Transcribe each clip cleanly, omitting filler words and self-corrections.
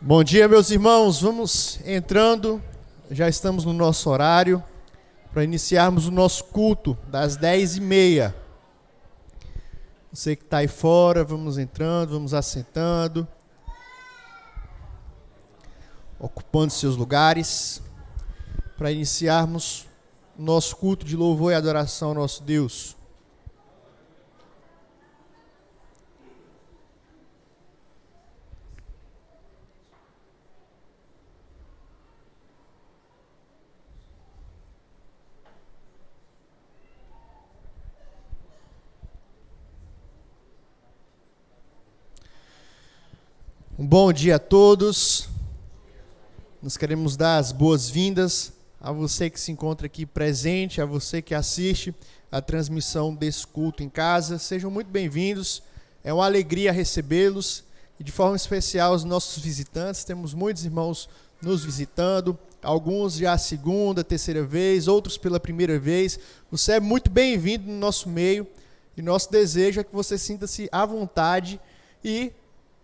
Bom dia, meus irmãos. Vamos entrando, já estamos no nosso horário para iniciarmos o nosso culto das 10h30. Você que está aí fora, vamos entrando, vamos assentando, ocupando seus lugares para iniciarmos o nosso culto de louvor e adoração ao nosso Deus. Um bom dia a todos. Nós queremos dar as boas-vindas a você que se encontra aqui presente, a você que assiste a transmissão desse culto em casa. Sejam muito bem-vindos. É uma alegria recebê-los e, de forma especial, os nossos visitantes. Temos muitos irmãos nos visitando, alguns já a segunda, terceira vez, outros pela primeira vez. Você é muito bem-vindo no nosso meio e nosso desejo é que você sinta-se à vontade e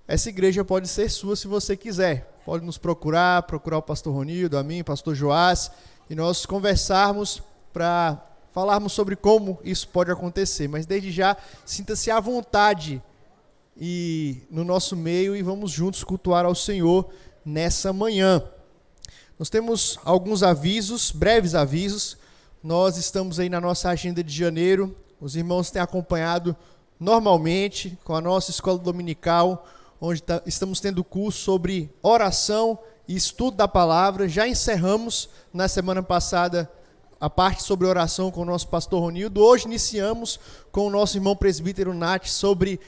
essa igreja pode ser sua se você quiser. Pode nos procurar o pastor Ronildo, a mim, pastor Joás, e nós conversarmos para falarmos sobre como isso pode acontecer. Mas desde já, sinta-se à vontade no nosso meio e vamos juntos cultuar ao Senhor nessa manhã. Nós temos alguns avisos, breves avisos. Nós estamos aí na nossa agenda de janeiro. Os irmãos têm acompanhado normalmente com a nossa escola dominical, onde estamos tendo curso sobre oração e estudo da palavra. Já encerramos na semana passada a parte sobre oração com o nosso pastor Ronildo. Hoje iniciamos com o nosso irmão presbítero Nath sobre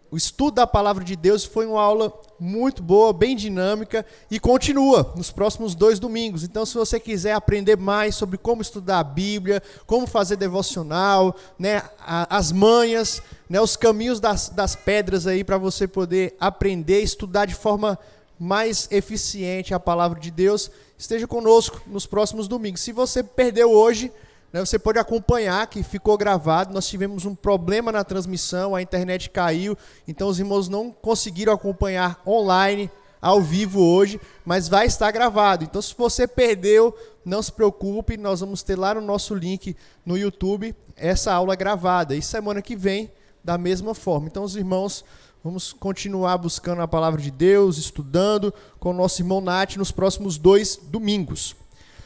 o estudo da palavra de Deus. Foi uma aula muito boa, bem dinâmica e continua nos próximos 2 domingos. Então, se você quiser aprender mais sobre como estudar a Bíblia, como fazer devocional, né, as manhas, né, os caminhos das pedras aí para você poder aprender, estudar de forma mais eficiente a palavra de Deus, esteja conosco nos próximos domingos. Se você perdeu hoje, você pode acompanhar, que ficou gravado. Nós tivemos um problema na transmissão, a internet caiu, então os irmãos não conseguiram acompanhar online, ao vivo hoje, mas vai estar gravado. Então, se você perdeu, não se preocupe, nós vamos ter lá no nosso link no YouTube essa aula gravada. E semana que vem, da mesma forma. Então, os irmãos, vamos continuar buscando a palavra de Deus, estudando com o nosso irmão Nath nos próximos 2 domingos.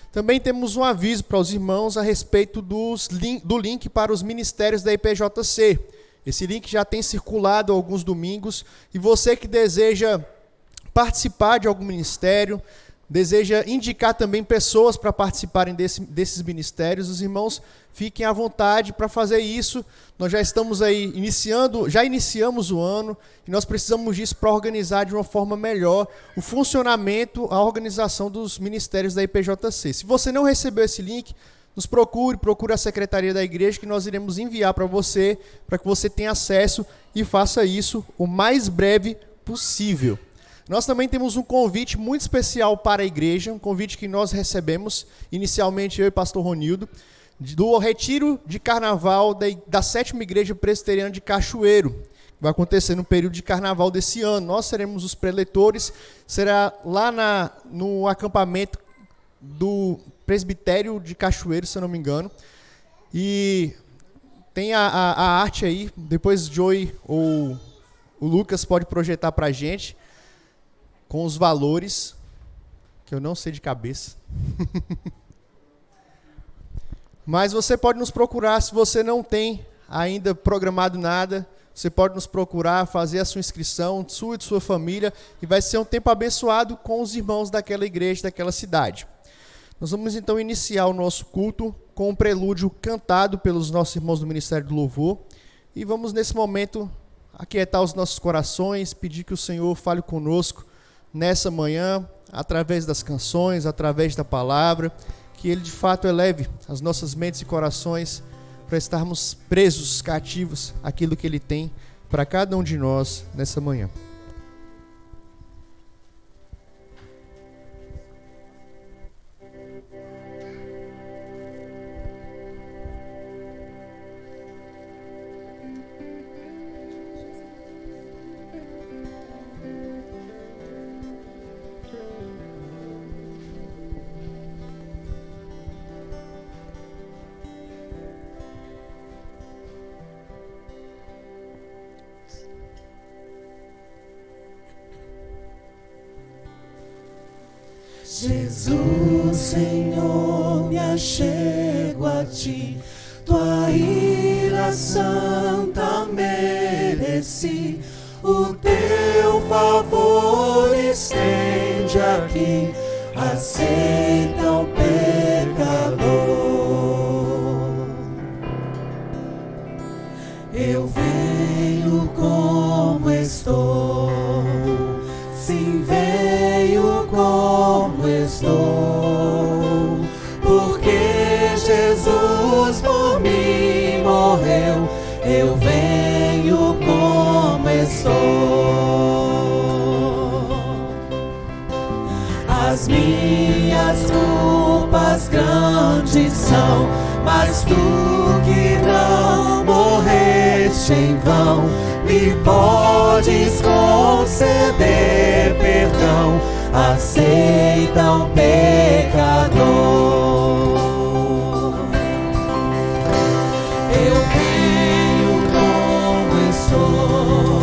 Também temos um aviso para os irmãos a respeito do link para os ministérios da IPJC. Esse link já tem circulado há alguns domingos e você que deseja participar de algum ministério, deseja indicar também pessoas para participarem desses ministérios, os irmãos fiquem à vontade para fazer isso. Nós já estamos aí já iniciamos o ano e nós precisamos disso para organizar de uma forma melhor o funcionamento, a organização dos ministérios da IPJC. Se você não recebeu esse link, nos procure a secretaria da igreja que nós iremos enviar para você que você tenha acesso e faça isso o mais breve possível. Nós também temos um convite muito especial para a igreja, um convite que nós recebemos, inicialmente eu e o pastor Ronildo, do retiro de carnaval da 7ª Igreja Presbiteriana de Cachoeiro, que vai acontecer no período de carnaval desse ano. Nós seremos os preletores, será lá no acampamento do presbitério de Cachoeiro, se eu não me engano, e tem a arte aí, depois Joey ou o Lucas pode projetar para a gente, com os valores, que eu não sei de cabeça. Mas você pode nos procurar, se você não tem ainda programado nada, você pode nos procurar, fazer a sua inscrição, sua e de sua família, e vai ser um tempo abençoado com os irmãos daquela igreja, daquela cidade. Nós vamos então iniciar o nosso culto com um prelúdio cantado pelos nossos irmãos do Ministério do Louvor, e vamos nesse momento aquietar os nossos corações, pedir que o Senhor fale conosco nessa manhã, através das canções, através da palavra, que Ele de fato eleve as nossas mentes e corações para estarmos presos, cativos, àquilo que Ele tem para cada um de nós nessa manhã. Jesus, Senhor, me achego a ti, tua ira santa mereci, o teu favor estende aqui, aceita o pecador. Eu venho como estou, sim, venho como estou, porque Jesus por mim morreu. Eu venho como estou. As minhas culpas grandes são, mas tu que não morreste em vão, me podes conceder perdão, aceita o pecador. Eu venho como estou,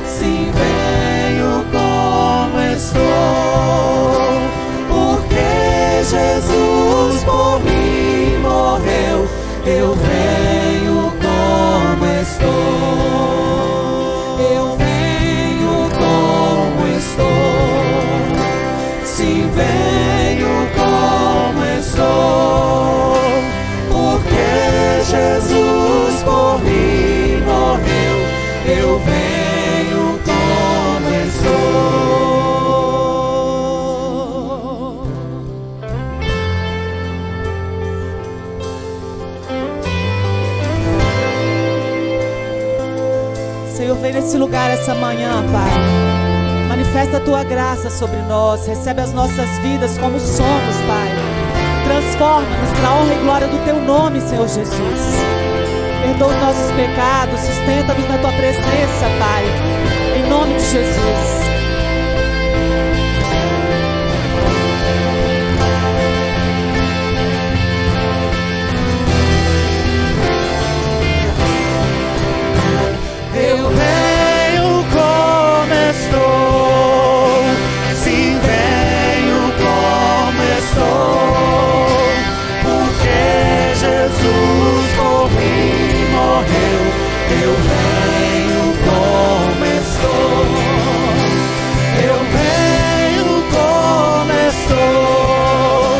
sim, venho como estou, porque Jesus por mim morreu. Eu venho como estou, eu venho como estou, sim, venho como estou, porque Jesus por mim morreu. Eu venho como estou. Senhor, vem nesse lugar essa manhã, Pai. Manifesta a tua graça sobre nós. Recebe as nossas vidas como somos, Pai. Transforma-nos para a honra e glória do teu nome, Senhor Jesus. Perdoa os nossos pecados. Sustenta-nos na tua presença, Pai. Em nome de Jesus. Eu venho como estou, sim, venho como estou, porque Jesus por mim morreu. Eu venho como estou, eu venho como estou,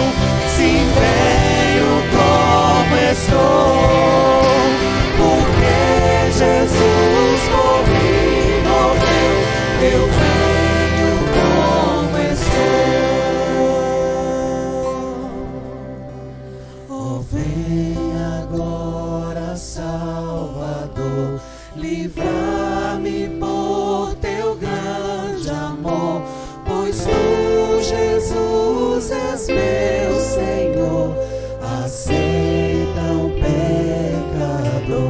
sim, venho como estou, porque Jesus por mim morreu. Eu venho como estou. Oh, vem agora, Salvador, livrar-me por teu grande amor, pois tu, Jesus, és meu Senhor. Aceita o pecador.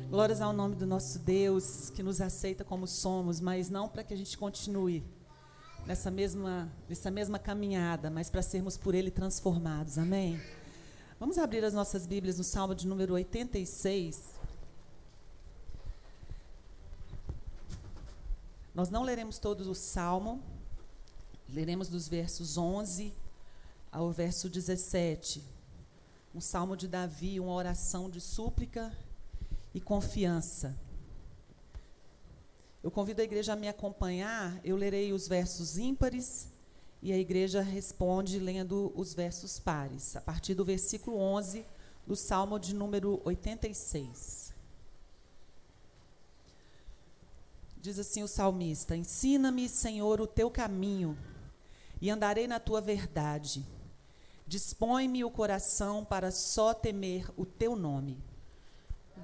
Glórias ao nome do nosso Deus, que nos aceita como somos, mas não para que a gente continue nessa mesma caminhada, mas para sermos por Ele transformados. Amém? Vamos abrir as nossas Bíblias no Salmo de número 86. Nós não leremos todo o Salmo, leremos dos versos 11 ao verso 17. Um Salmo de Davi, uma oração de súplica e confiança. Eu convido a igreja a me acompanhar. Eu lerei os versos ímpares e a igreja responde lendo os versos pares, a partir do versículo 11 do Salmo de número 86. Diz assim o salmista: ensina-me, Senhor, o teu caminho, e andarei na tua verdade. Dispõe-me o coração para só temer o teu nome.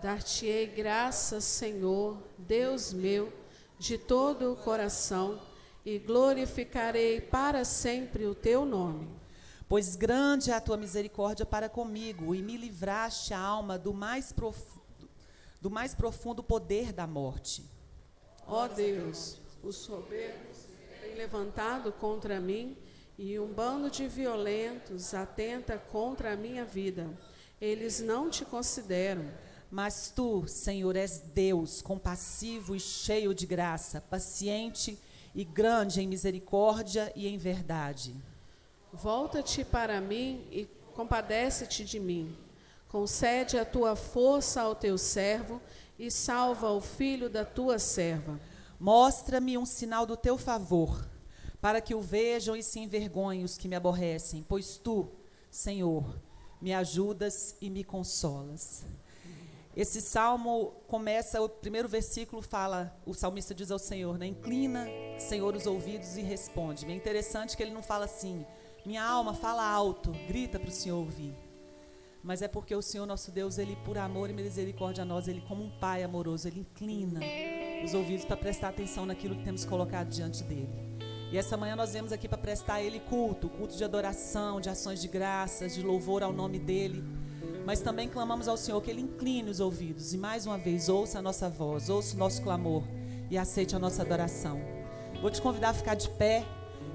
Dar-te-ei graças, Senhor, Deus meu, de todo o coração, e glorificarei para sempre o teu nome. Pois grande é a tua misericórdia para comigo, e me livraste a alma do mais profundo poder da morte. Ó Deus, os soberbos têm levantado contra mim, e um bando de violentos atenta contra a minha vida. Eles não te consideram. Mas tu, Senhor, és Deus, compassivo e cheio de graça, paciente e grande em misericórdia e em verdade. Volta-te para mim e compadece-te de mim. Concede a tua força ao teu servo e salva o filho da tua serva. Mostra-me um sinal do teu favor, para que o vejam e se envergonhem os que me aborrecem, pois tu, Senhor, me ajudas e me consolas. Esse salmo começa, o primeiro versículo fala, o salmista diz ao Senhor, né, inclina, Senhor, os ouvidos e responde. É interessante que ele não fala assim, minha alma, fala alto, grita para o Senhor ouvir. Mas é porque o Senhor nosso Deus, Ele por amor e misericórdia a nós, Ele como um Pai amoroso, Ele inclina os ouvidos para prestar atenção naquilo que temos colocado diante dEle. E essa manhã nós viemos aqui para prestar a Ele culto de adoração, de ações de graças, de louvor ao nome dEle. Mas também clamamos ao Senhor que Ele incline os ouvidos e mais uma vez ouça a nossa voz, ouça o nosso clamor e aceite a nossa adoração. Vou te convidar a ficar de pé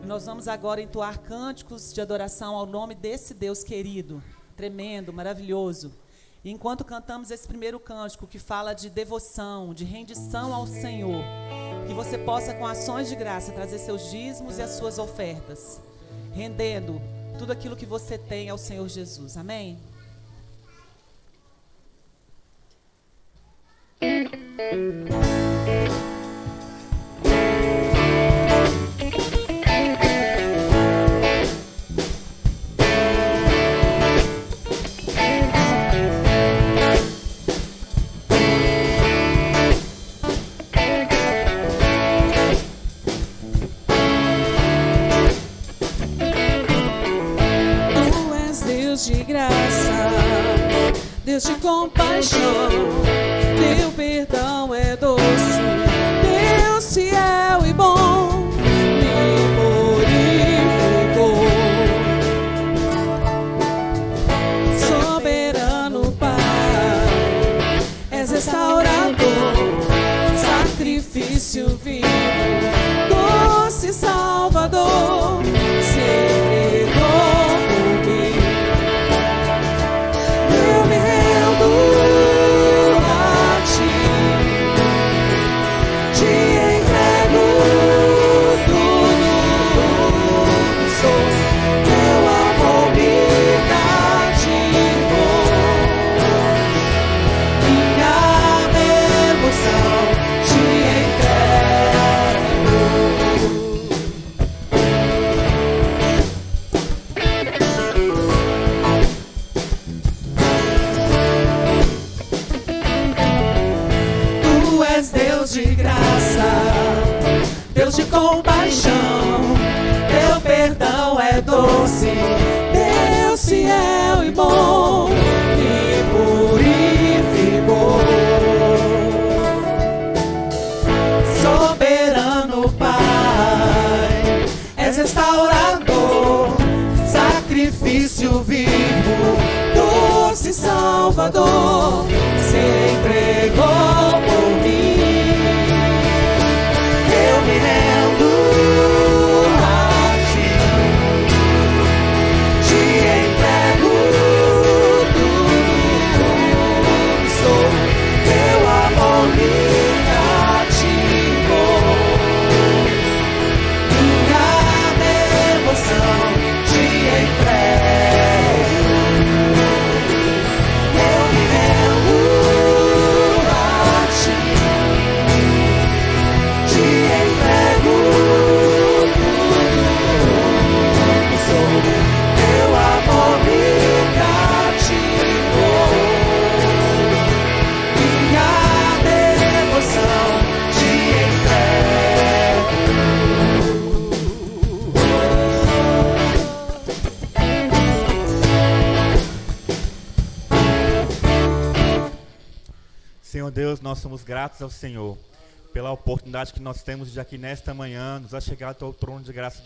e nós vamos agora entoar cânticos de adoração ao nome desse Deus querido, tremendo, maravilhoso. E enquanto cantamos esse primeiro cântico que fala de devoção, de rendição ao Senhor, que você possa com ações de graça trazer seus dízimos e as suas ofertas, rendendo tudo aquilo que você tem ao Senhor Jesus. Amém? De graça, Deus de compaixão, teu perdão é doce, Deus fiel e bom, me purificou. Soberano Pai, és restaurador, sacrifício vivo, doce Salvador, se entregou. Deus de compaixão, teu perdão é doce, Deus fiel e bom, me purificou. Soberano Pai, és restaurador, sacrifício vivo, doce Salvador, se entregou por mim. Eu me rendo a ti, te entrego tudo sou, teu amor me cativou, minha devoção te entrego. Eu me rendo a ti, te entrego tudo sou, teu amor me cativou, minha devoção te entrego. Senhor Deus, nós somos gratos ao Senhor pela oportunidade que nós temos de aqui nesta manhã nos achegar ao trono de graça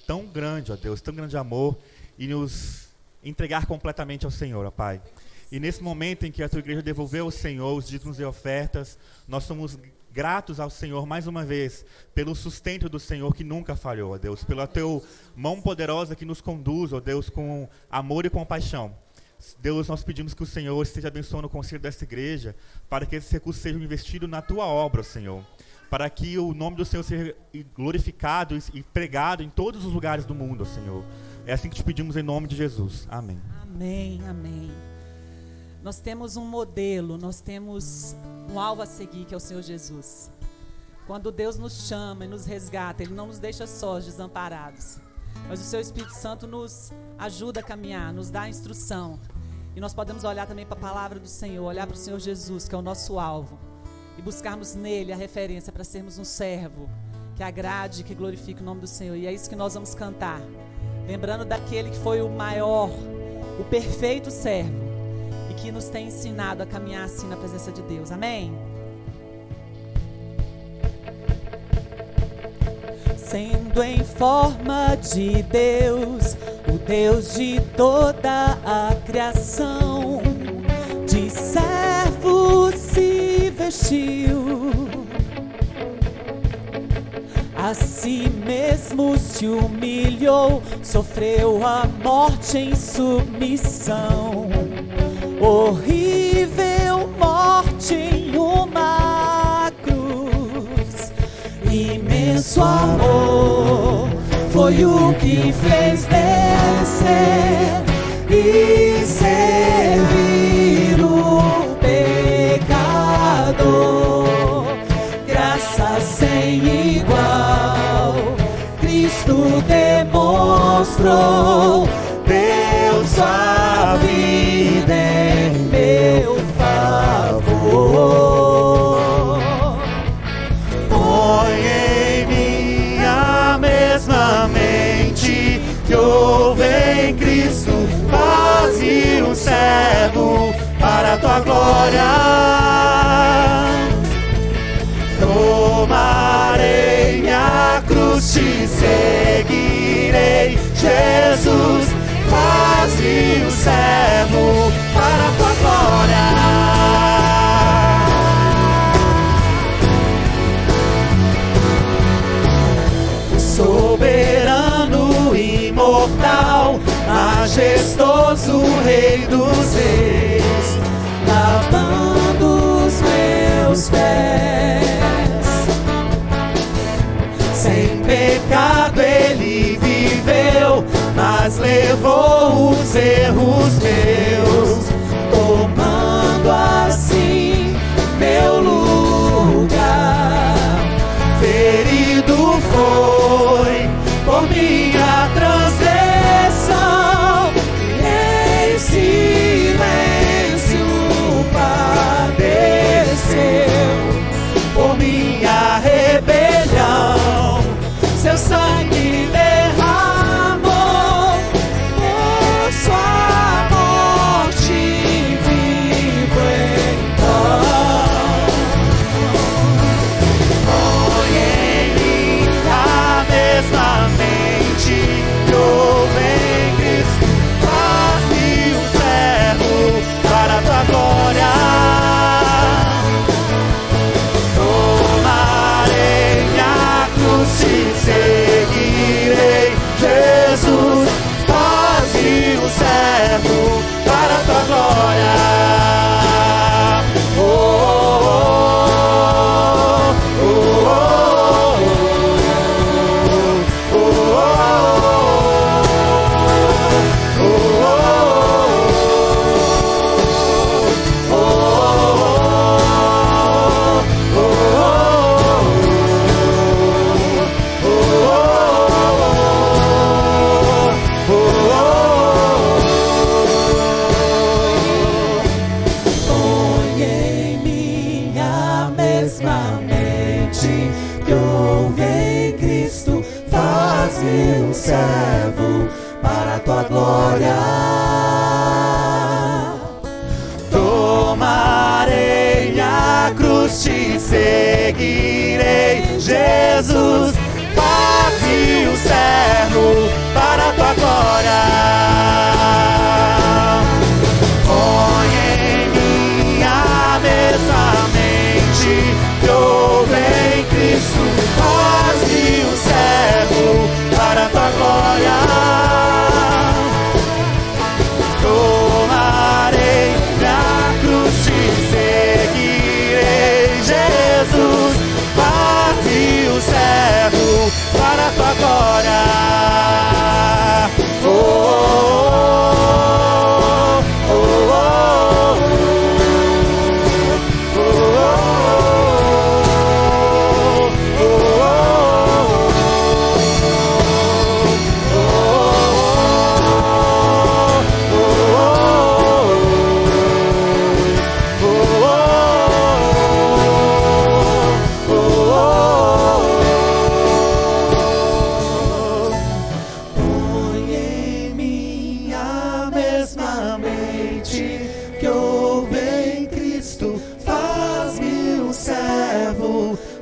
tão grande, ó Deus, tão grande amor, e nos entregar completamente ao Senhor, ó Pai. E nesse momento em que a tua igreja devolveu ao Senhor os dízimos e ofertas, nós somos gratos ao Senhor mais uma vez pelo sustento do Senhor que nunca falhou, ó Deus, pela tua mão poderosa que nos conduz, ó Deus, com amor e compaixão. Deus, nós pedimos que o Senhor esteja abençoando o conselho dessa igreja, para que esses recursos sejam investidos na tua obra, Senhor. Para que o nome do Senhor seja glorificado e pregado em todos os lugares do mundo, Senhor. É assim que te pedimos em nome de Jesus. Amém. Amém, amém. Nós temos um modelo, nós temos um alvo a seguir, que é o Senhor Jesus. Quando Deus nos chama e nos resgata, Ele não nos deixa sós, desamparados. Mas o Seu Espírito Santo nos ajuda a caminhar, nos dá a instrução. E nós podemos olhar também para a palavra do Senhor, olhar para o Senhor Jesus, que é o nosso alvo. E buscarmos nele a referência para sermos um servo que agrade, que glorifique o nome do Senhor. E é isso que nós vamos cantar. Lembrando daquele que foi o maior, o perfeito servo. E que nos tem ensinado a caminhar assim na presença de Deus. Amém? Sendo em forma de Deus, o Deus de toda a criação, de servo se vestiu, a si mesmo se humilhou, sofreu a morte em submissão, horrível morte em uma cruz. Imenso amor foi o que fez descer e servir o pecador. Graça sem igual, Cristo demonstrou, deu sua vida em meu favor. Põe em minha mesma mente que houve em Cristo quase um servo para a tua glória. Tomarei minha cruz, te seguirei, Jesus, quase um servo para a tua glória. Soberano, imortal, majestoso Rei dos Reis, lavando os meus pés. Sem pecado Ele viveu, mas levou os erros meus, tomando assim meu lugar. Ferido foi por minha transgressão, e em silêncio padeceu por minha rebelião. Seu sangue derramou, por sua morte vivo então. Põe em mim a mesma mente que houve em Cristo, faz-me um servo para a tua glória. Tomarei minha cruz, te seguirei, Jesus, faz-me um servo para a tua glória. Põe em minha mesma mente que houve em Cristo, faz-me um servo para a tua glória. Tomarei a cruz, te seguirei, Jesus, faz-me um servo para a tua glória. Põe em minha mesma mente que houve em Cristo, faz-me um servo para a tua glória. Toma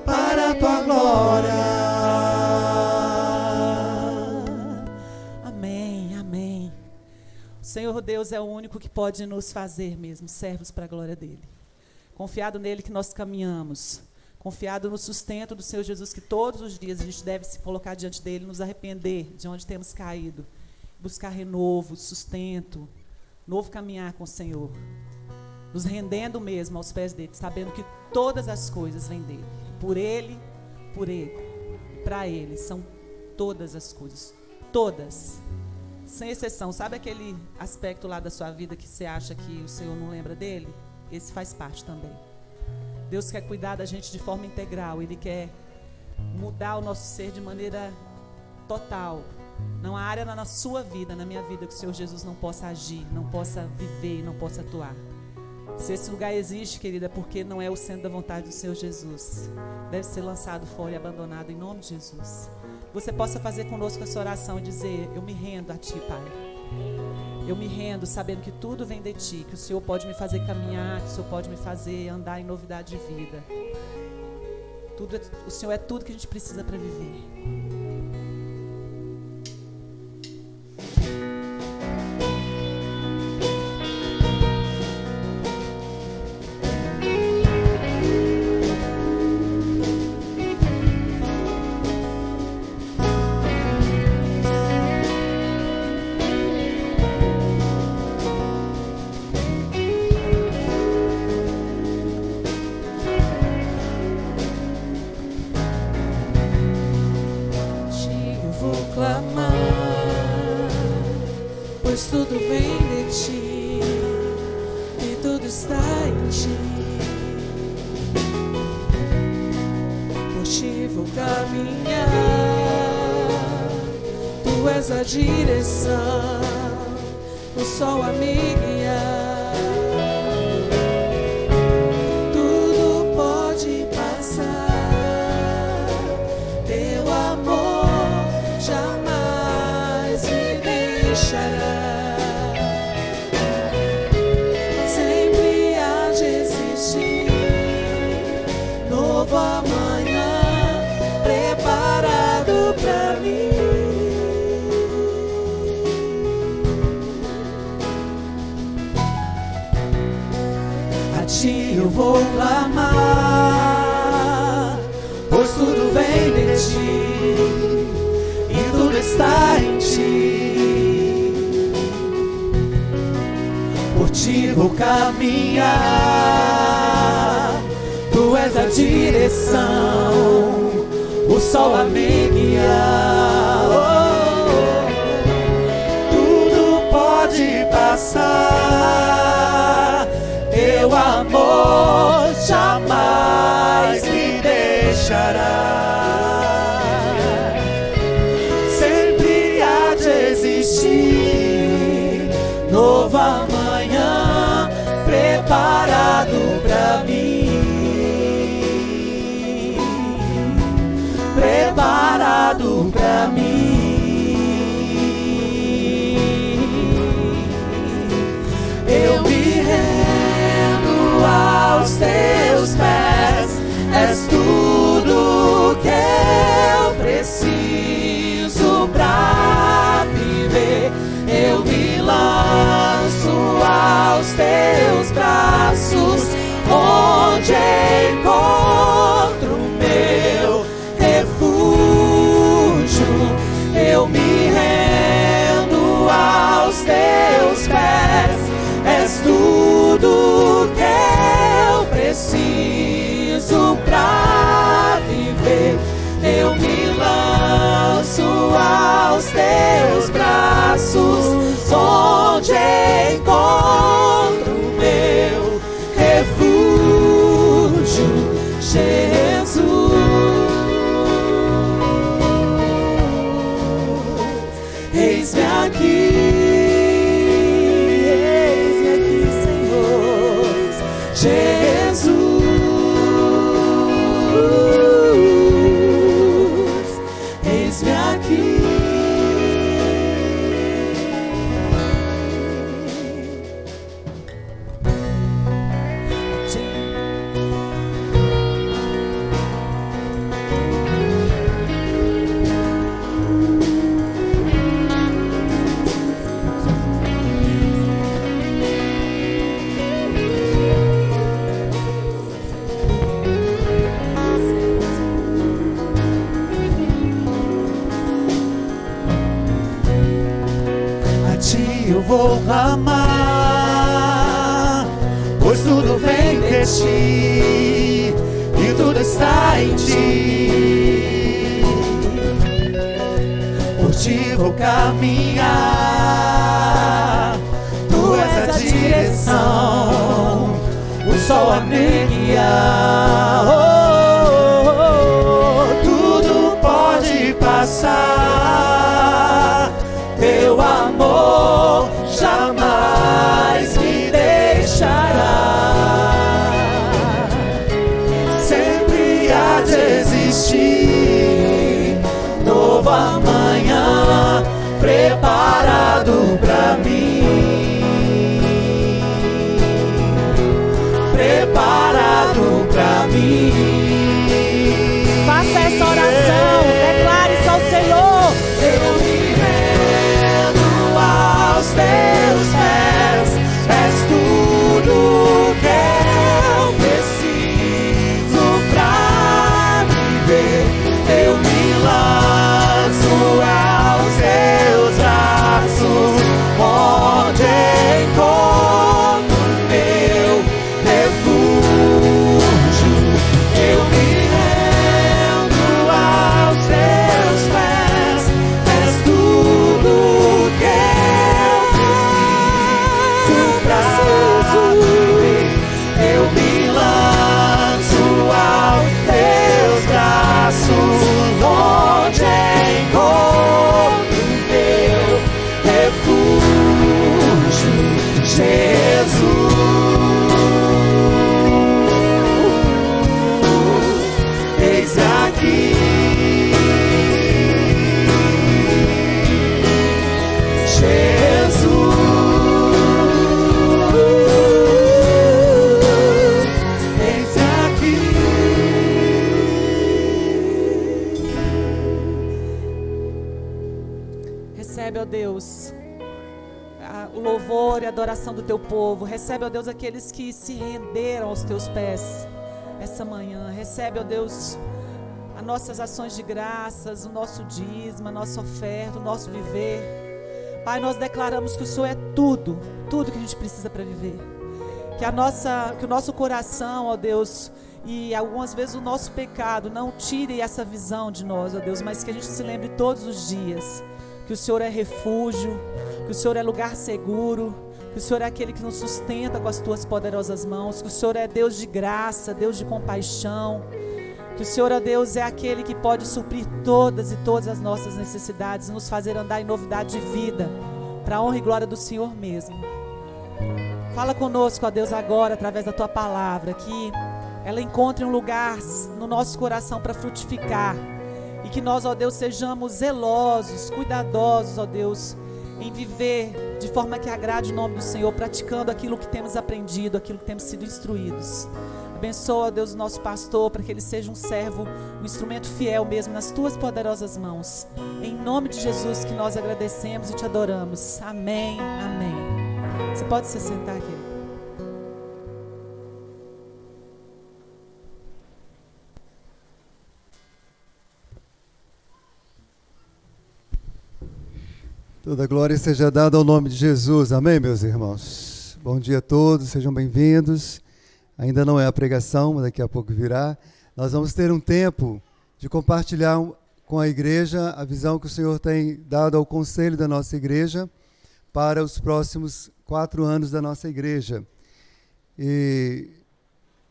para a tua glória. Amém, amém. O Senhor Deus é o único que pode nos fazer mesmo servos para a glória dele. Confiado nele que nós caminhamos. Confiado no sustento do Senhor Jesus, que todos os dias a gente deve se colocar diante dele, nos arrepender de onde temos caído, buscar renovo, sustento, novo caminhar com o Senhor, nos rendendo mesmo aos pés dele, sabendo que todas as coisas vêm dele, por ele, para ele, são todas as coisas, todas, sem exceção. Sabe aquele aspecto lá da sua vida que você acha que o Senhor não lembra dele? Esse faz parte também. Deus quer cuidar da gente de forma integral. Ele quer mudar o nosso ser de maneira total. Não há área na sua vida, na minha vida, que o Senhor Jesus não possa agir, não possa viver, não possa atuar. Se esse lugar existe, querida, é porque não é o centro da vontade do Senhor Jesus. Deve ser lançado fora e abandonado em nome de Jesus. Você possa fazer conosco essa oração e dizer: eu me rendo a Ti, Pai. Eu me rendo sabendo que tudo vem de Ti, que o Senhor pode me fazer caminhar, que o Senhor pode me fazer andar em novidade de vida. O Senhor é tudo que a gente precisa para viver. Pois tudo vem de Ti e tudo está em Ti. Por Ti vou caminhar, Tu és a direção, o sol a me guiar. Tudo pode passar, Teu amor jamais me deixará. Sempre há de existir novo amanhã preparado pra mim. A Ti eu vou clamar, pois tudo vem de Ti e tudo está em Ti. Por Ti vou caminhar, Tu és a direção, o sol a me guiar. Tudo pode passar, Teu amor jamais me deixará. Sempre há de existir novo amanhã preparado pra mim, preparado pra mim. Eu me rendo aos Teus pés, és tudo que eu preciso pra viver. Eu me lanço aos Teus braços, onde encontro meu refúgio. Eu me rendo aos Teus pés, és tudo que eu preciso pra viver. Eu me lanço aos Teus braços, onde encontro meu refúgio, Jesus. Eis-me aqui, Senhor Jesus. vou amar, pois tudo vem de ti e tudo está em ti. Por ti vou caminhar, tu és a direção, o sol a me guiar. Tudo pode passar, teu amor jamais me deixará. Sempre há de existir novo amanhã preparado pra mim, preparado pra mim. Faça essa oração, declare isso ao Senhor. Eu me rendo aos teus pés, és tudo que eu preciso pra viver. Eu me lanço aos teus braços, onde encontro meu refúgio. Eu me rendo aos teus pés, és tudo que eu preciso pra viver. Eu me lanço aos teus braços, onde encontro meu refúgio, Jesus. Eis aqui, Jesus. Eis aqui. Recebe, ó Deus, o louvor e a adoração do teu povo. Recebe, ó Deus, aqueles que se renderam aos teus pés essa manhã. Recebe, ó Deus, as nossas ações de graças, o nosso dízimo, a nossa oferta, o nosso viver. Pai, nós declaramos que o Senhor é tudo, tudo que a gente precisa para viver. Que o nosso coração, ó Deus, e algumas vezes o nosso pecado não tire essa visão de nós, ó Deus, mas que a gente se lembre todos os dias que o Senhor é refúgio, que o Senhor é lugar seguro, que o Senhor é aquele que nos sustenta com as tuas poderosas mãos, que o Senhor é Deus de graça, Deus de compaixão, que o Senhor, ó Deus, é aquele que pode suprir todas as nossas necessidades e nos fazer andar em novidade de vida, para a honra e glória do Senhor mesmo. Fala conosco, ó Deus, agora, através da tua palavra, que ela encontre um lugar no nosso coração para frutificar, e que nós, ó Deus, sejamos zelosos, cuidadosos, ó Deus, em viver de forma que agrade o nome do Senhor, praticando aquilo que temos aprendido, aquilo que temos sido instruídos. Abençoa, ó Deus, o nosso pastor, para que ele seja um servo, um instrumento fiel mesmo nas tuas poderosas mãos. Em nome de Jesus que nós agradecemos e te adoramos. Amém, amém. Você pode se sentar aqui. Toda glória seja dada ao nome de Jesus. Amém, meus irmãos? Bom dia a todos, sejam bem-vindos. Ainda não é a pregação, mas daqui a pouco virá. Nós vamos ter um tempo de compartilhar com a igreja a visão que o Senhor tem dado ao conselho da nossa igreja para os próximos 4 anos da nossa igreja. E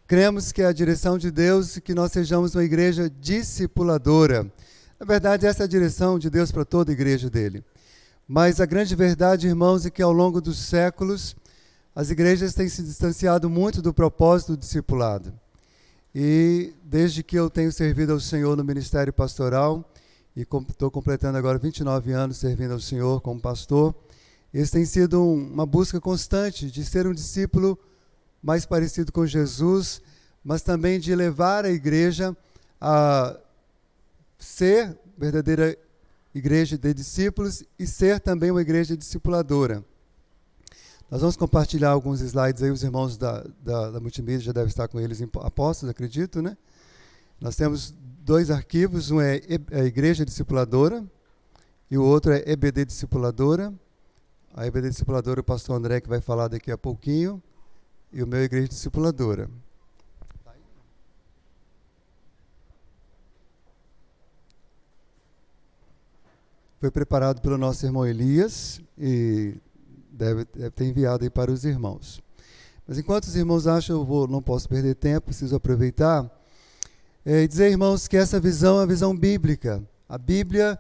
cremos que é a direção de Deus e que nós sejamos uma igreja discipuladora. Na verdade, essa é a direção de Deus para toda a igreja dele. Mas a grande verdade, irmãos, é que ao longo dos séculos, as igrejas têm se distanciado muito do propósito do discipulado. E desde que eu tenho servido ao Senhor no ministério pastoral, e estou completando agora 29 anos servindo ao Senhor como pastor, esse tem sido uma busca constante de ser um discípulo mais parecido com Jesus, mas também de levar a igreja a ser verdadeira igreja de discípulos e ser também uma igreja discipuladora. Nós vamos compartilhar alguns slides aí, os irmãos da multimídia já devem estar com eles apostos, acredito, né? Nós temos 2 arquivos, um é a Igreja Discipuladora e o outro é EBD Discipuladora. A IBD Discipuladora, o pastor André, que vai falar daqui a pouquinho, e o meu Igreja Discipuladora. Foi preparado pelo nosso irmão Elias e deve ter enviado aí para os irmãos. Mas enquanto os irmãos acham, não posso perder tempo, preciso aproveitar e dizer, irmãos, que essa visão é uma visão bíblica. A Bíblia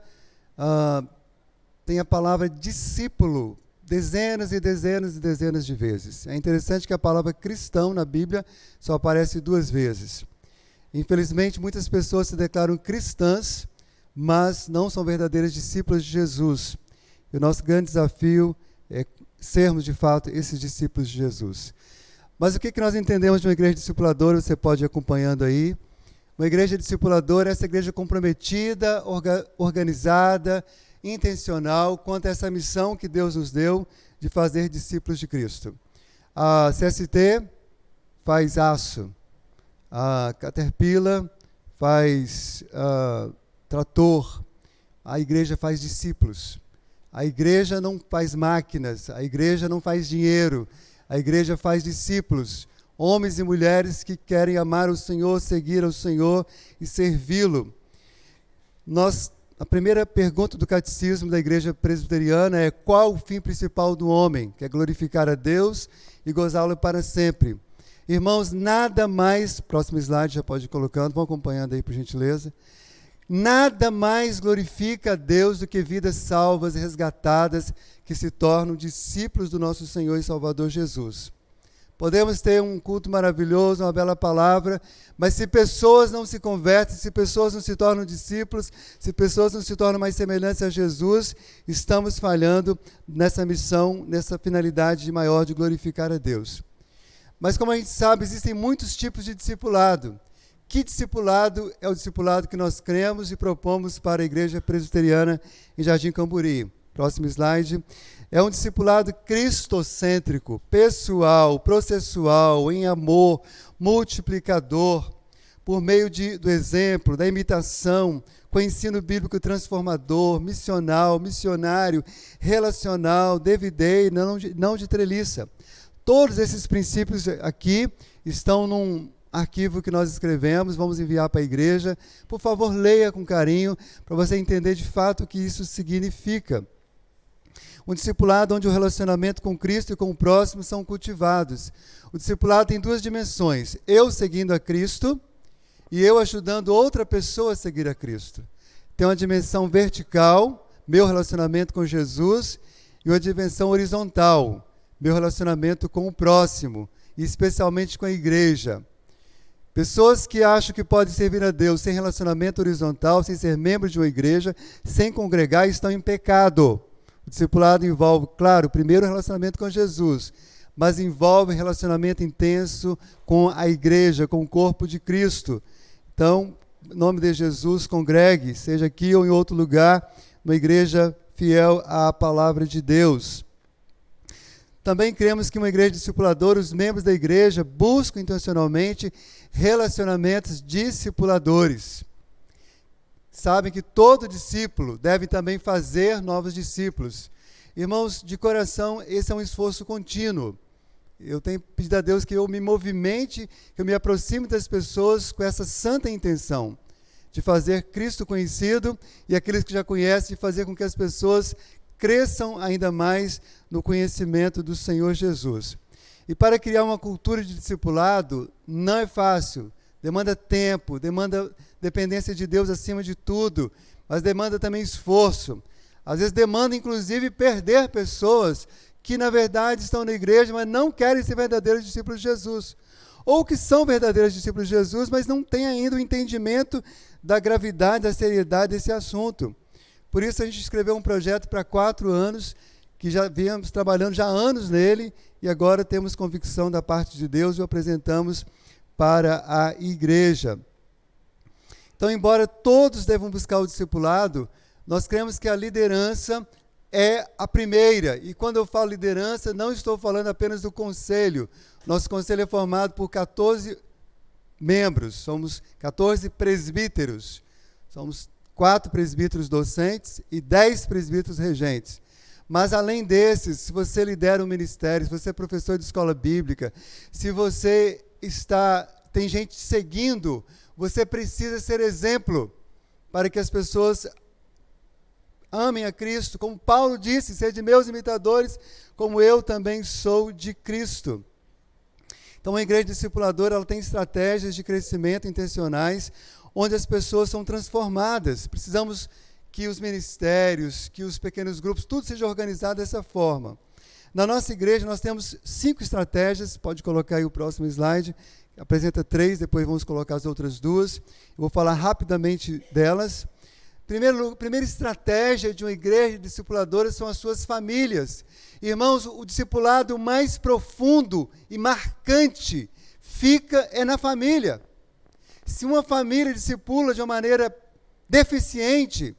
tem a palavra discípulo dezenas e dezenas e dezenas de vezes. É interessante que a palavra cristão na Bíblia só aparece 2 vezes. Infelizmente, muitas pessoas se declaram cristãs, mas não são verdadeiras discípulas de Jesus. E o nosso grande desafio é sermos, de fato, esses discípulos de Jesus. Mas o que nós entendemos de uma igreja discipuladora, você pode ir acompanhando aí. Uma igreja discipuladora é essa igreja comprometida, organizada, intencional quanto a essa missão que Deus nos deu de fazer discípulos de Cristo. A CST faz aço, a Caterpillar faz trator, a igreja faz discípulos. A igreja não faz máquinas, a igreja não faz dinheiro, a igreja faz discípulos, homens e mulheres que querem amar o Senhor, seguir ao Senhor e servi-lo. A primeira pergunta do catecismo da igreja presbiteriana é: qual o fim principal do homem? Que é glorificar a Deus e gozá-lo para sempre. Irmãos, nada mais, próximo slide, já pode ir colocando, vão acompanhando aí por gentileza. Nada mais glorifica a Deus do que vidas salvas e resgatadas que se tornam discípulos do nosso Senhor e Salvador Jesus. Podemos ter um culto maravilhoso, uma bela palavra, mas se pessoas não se convertem, se pessoas não se tornam discípulos, se pessoas não se tornam mais semelhantes a Jesus, estamos falhando nessa missão, nessa finalidade maior de glorificar a Deus. Mas como a gente sabe, existem muitos tipos de discipulado. Que discipulado é o discipulado que nós cremos e propomos para a Igreja Presbiteriana em Jardim Camburi? Próximo slide. É um discipulado cristocêntrico, pessoal, processual, em amor, multiplicador, por meio do exemplo, da imitação, com ensino bíblico transformador, missional, missionário, relacional, day, não de treliça. Todos esses princípios aqui estão num arquivo que nós escrevemos, vamos enviar para a igreja. Por favor, leia com carinho, para você entender de fato o que isso significa. Um discipulado onde o relacionamento com Cristo e com o próximo são cultivados. O discipulado tem 2 dimensões: eu seguindo a Cristo e eu ajudando outra pessoa a seguir a Cristo. Tem uma dimensão vertical, meu relacionamento com Jesus, e uma dimensão horizontal, meu relacionamento com o próximo, e especialmente com a igreja. Pessoas que acham que podem servir a Deus sem relacionamento horizontal, sem ser membros de uma igreja, sem congregar, estão em pecado. O discipulado envolve, claro, primeiro o relacionamento com Jesus, mas envolve relacionamento intenso com a igreja, com o corpo de Cristo. Então, em nome de Jesus, congregue, seja aqui ou em outro lugar, uma igreja fiel à palavra de Deus. Também cremos que uma igreja discipuladora, os membros da igreja buscam intencionalmente relacionamentos discipuladores. Sabem que todo discípulo deve também fazer novos discípulos. Irmãos, de coração, esse é um esforço contínuo. Eu tenho pedido a Deus que eu me movimente, que eu me aproxime das pessoas com essa santa intenção de fazer Cristo conhecido, e aqueles que já conhecem, de fazer com que as pessoas cresçam ainda mais no conhecimento do Senhor Jesus. E para criar uma cultura de discipulado não é fácil. Demanda tempo, demanda dependência de Deus acima de tudo, mas demanda também esforço. Às vezes demanda, inclusive, perder pessoas que, na verdade, estão na igreja, mas não querem ser verdadeiros discípulos de Jesus. Ou que são verdadeiros discípulos de Jesus, mas não têm ainda o entendimento da gravidade, da seriedade desse assunto. Por isso a gente escreveu um projeto para 4 anos, que já viemos trabalhando já há anos nele, e agora temos convicção da parte de Deus e o apresentamos para a igreja. Então, embora todos devam buscar o discipulado, nós cremos que a liderança é a primeira. E quando eu falo liderança, não estou falando apenas do conselho. Nosso conselho é formado por 14 membros, somos 14 presbíteros. Somos 4 presbíteros docentes e 10 presbíteros regentes. Mas além desses, se você lidera um ministério, se você é professor de escola bíblica, se você tem gente seguindo, você precisa ser exemplo para que as pessoas amem a Cristo. Como Paulo disse, sede meus imitadores, como eu também sou de Cristo. Então a igreja discipuladora, ela tem estratégias de crescimento intencionais, onde as pessoas são transformadas. Precisamos que os ministérios, que os pequenos grupos, tudo seja organizado dessa forma. Na nossa igreja, nós temos 5 estratégias, pode colocar aí o próximo slide, apresenta 3, depois vamos colocar as outras 2. Eu vou falar rapidamente delas. Primeira estratégia de uma igreja discipuladora são as suas famílias. Irmãos, o discipulado mais profundo e marcante é na família. Se uma família discipula de uma maneira deficiente,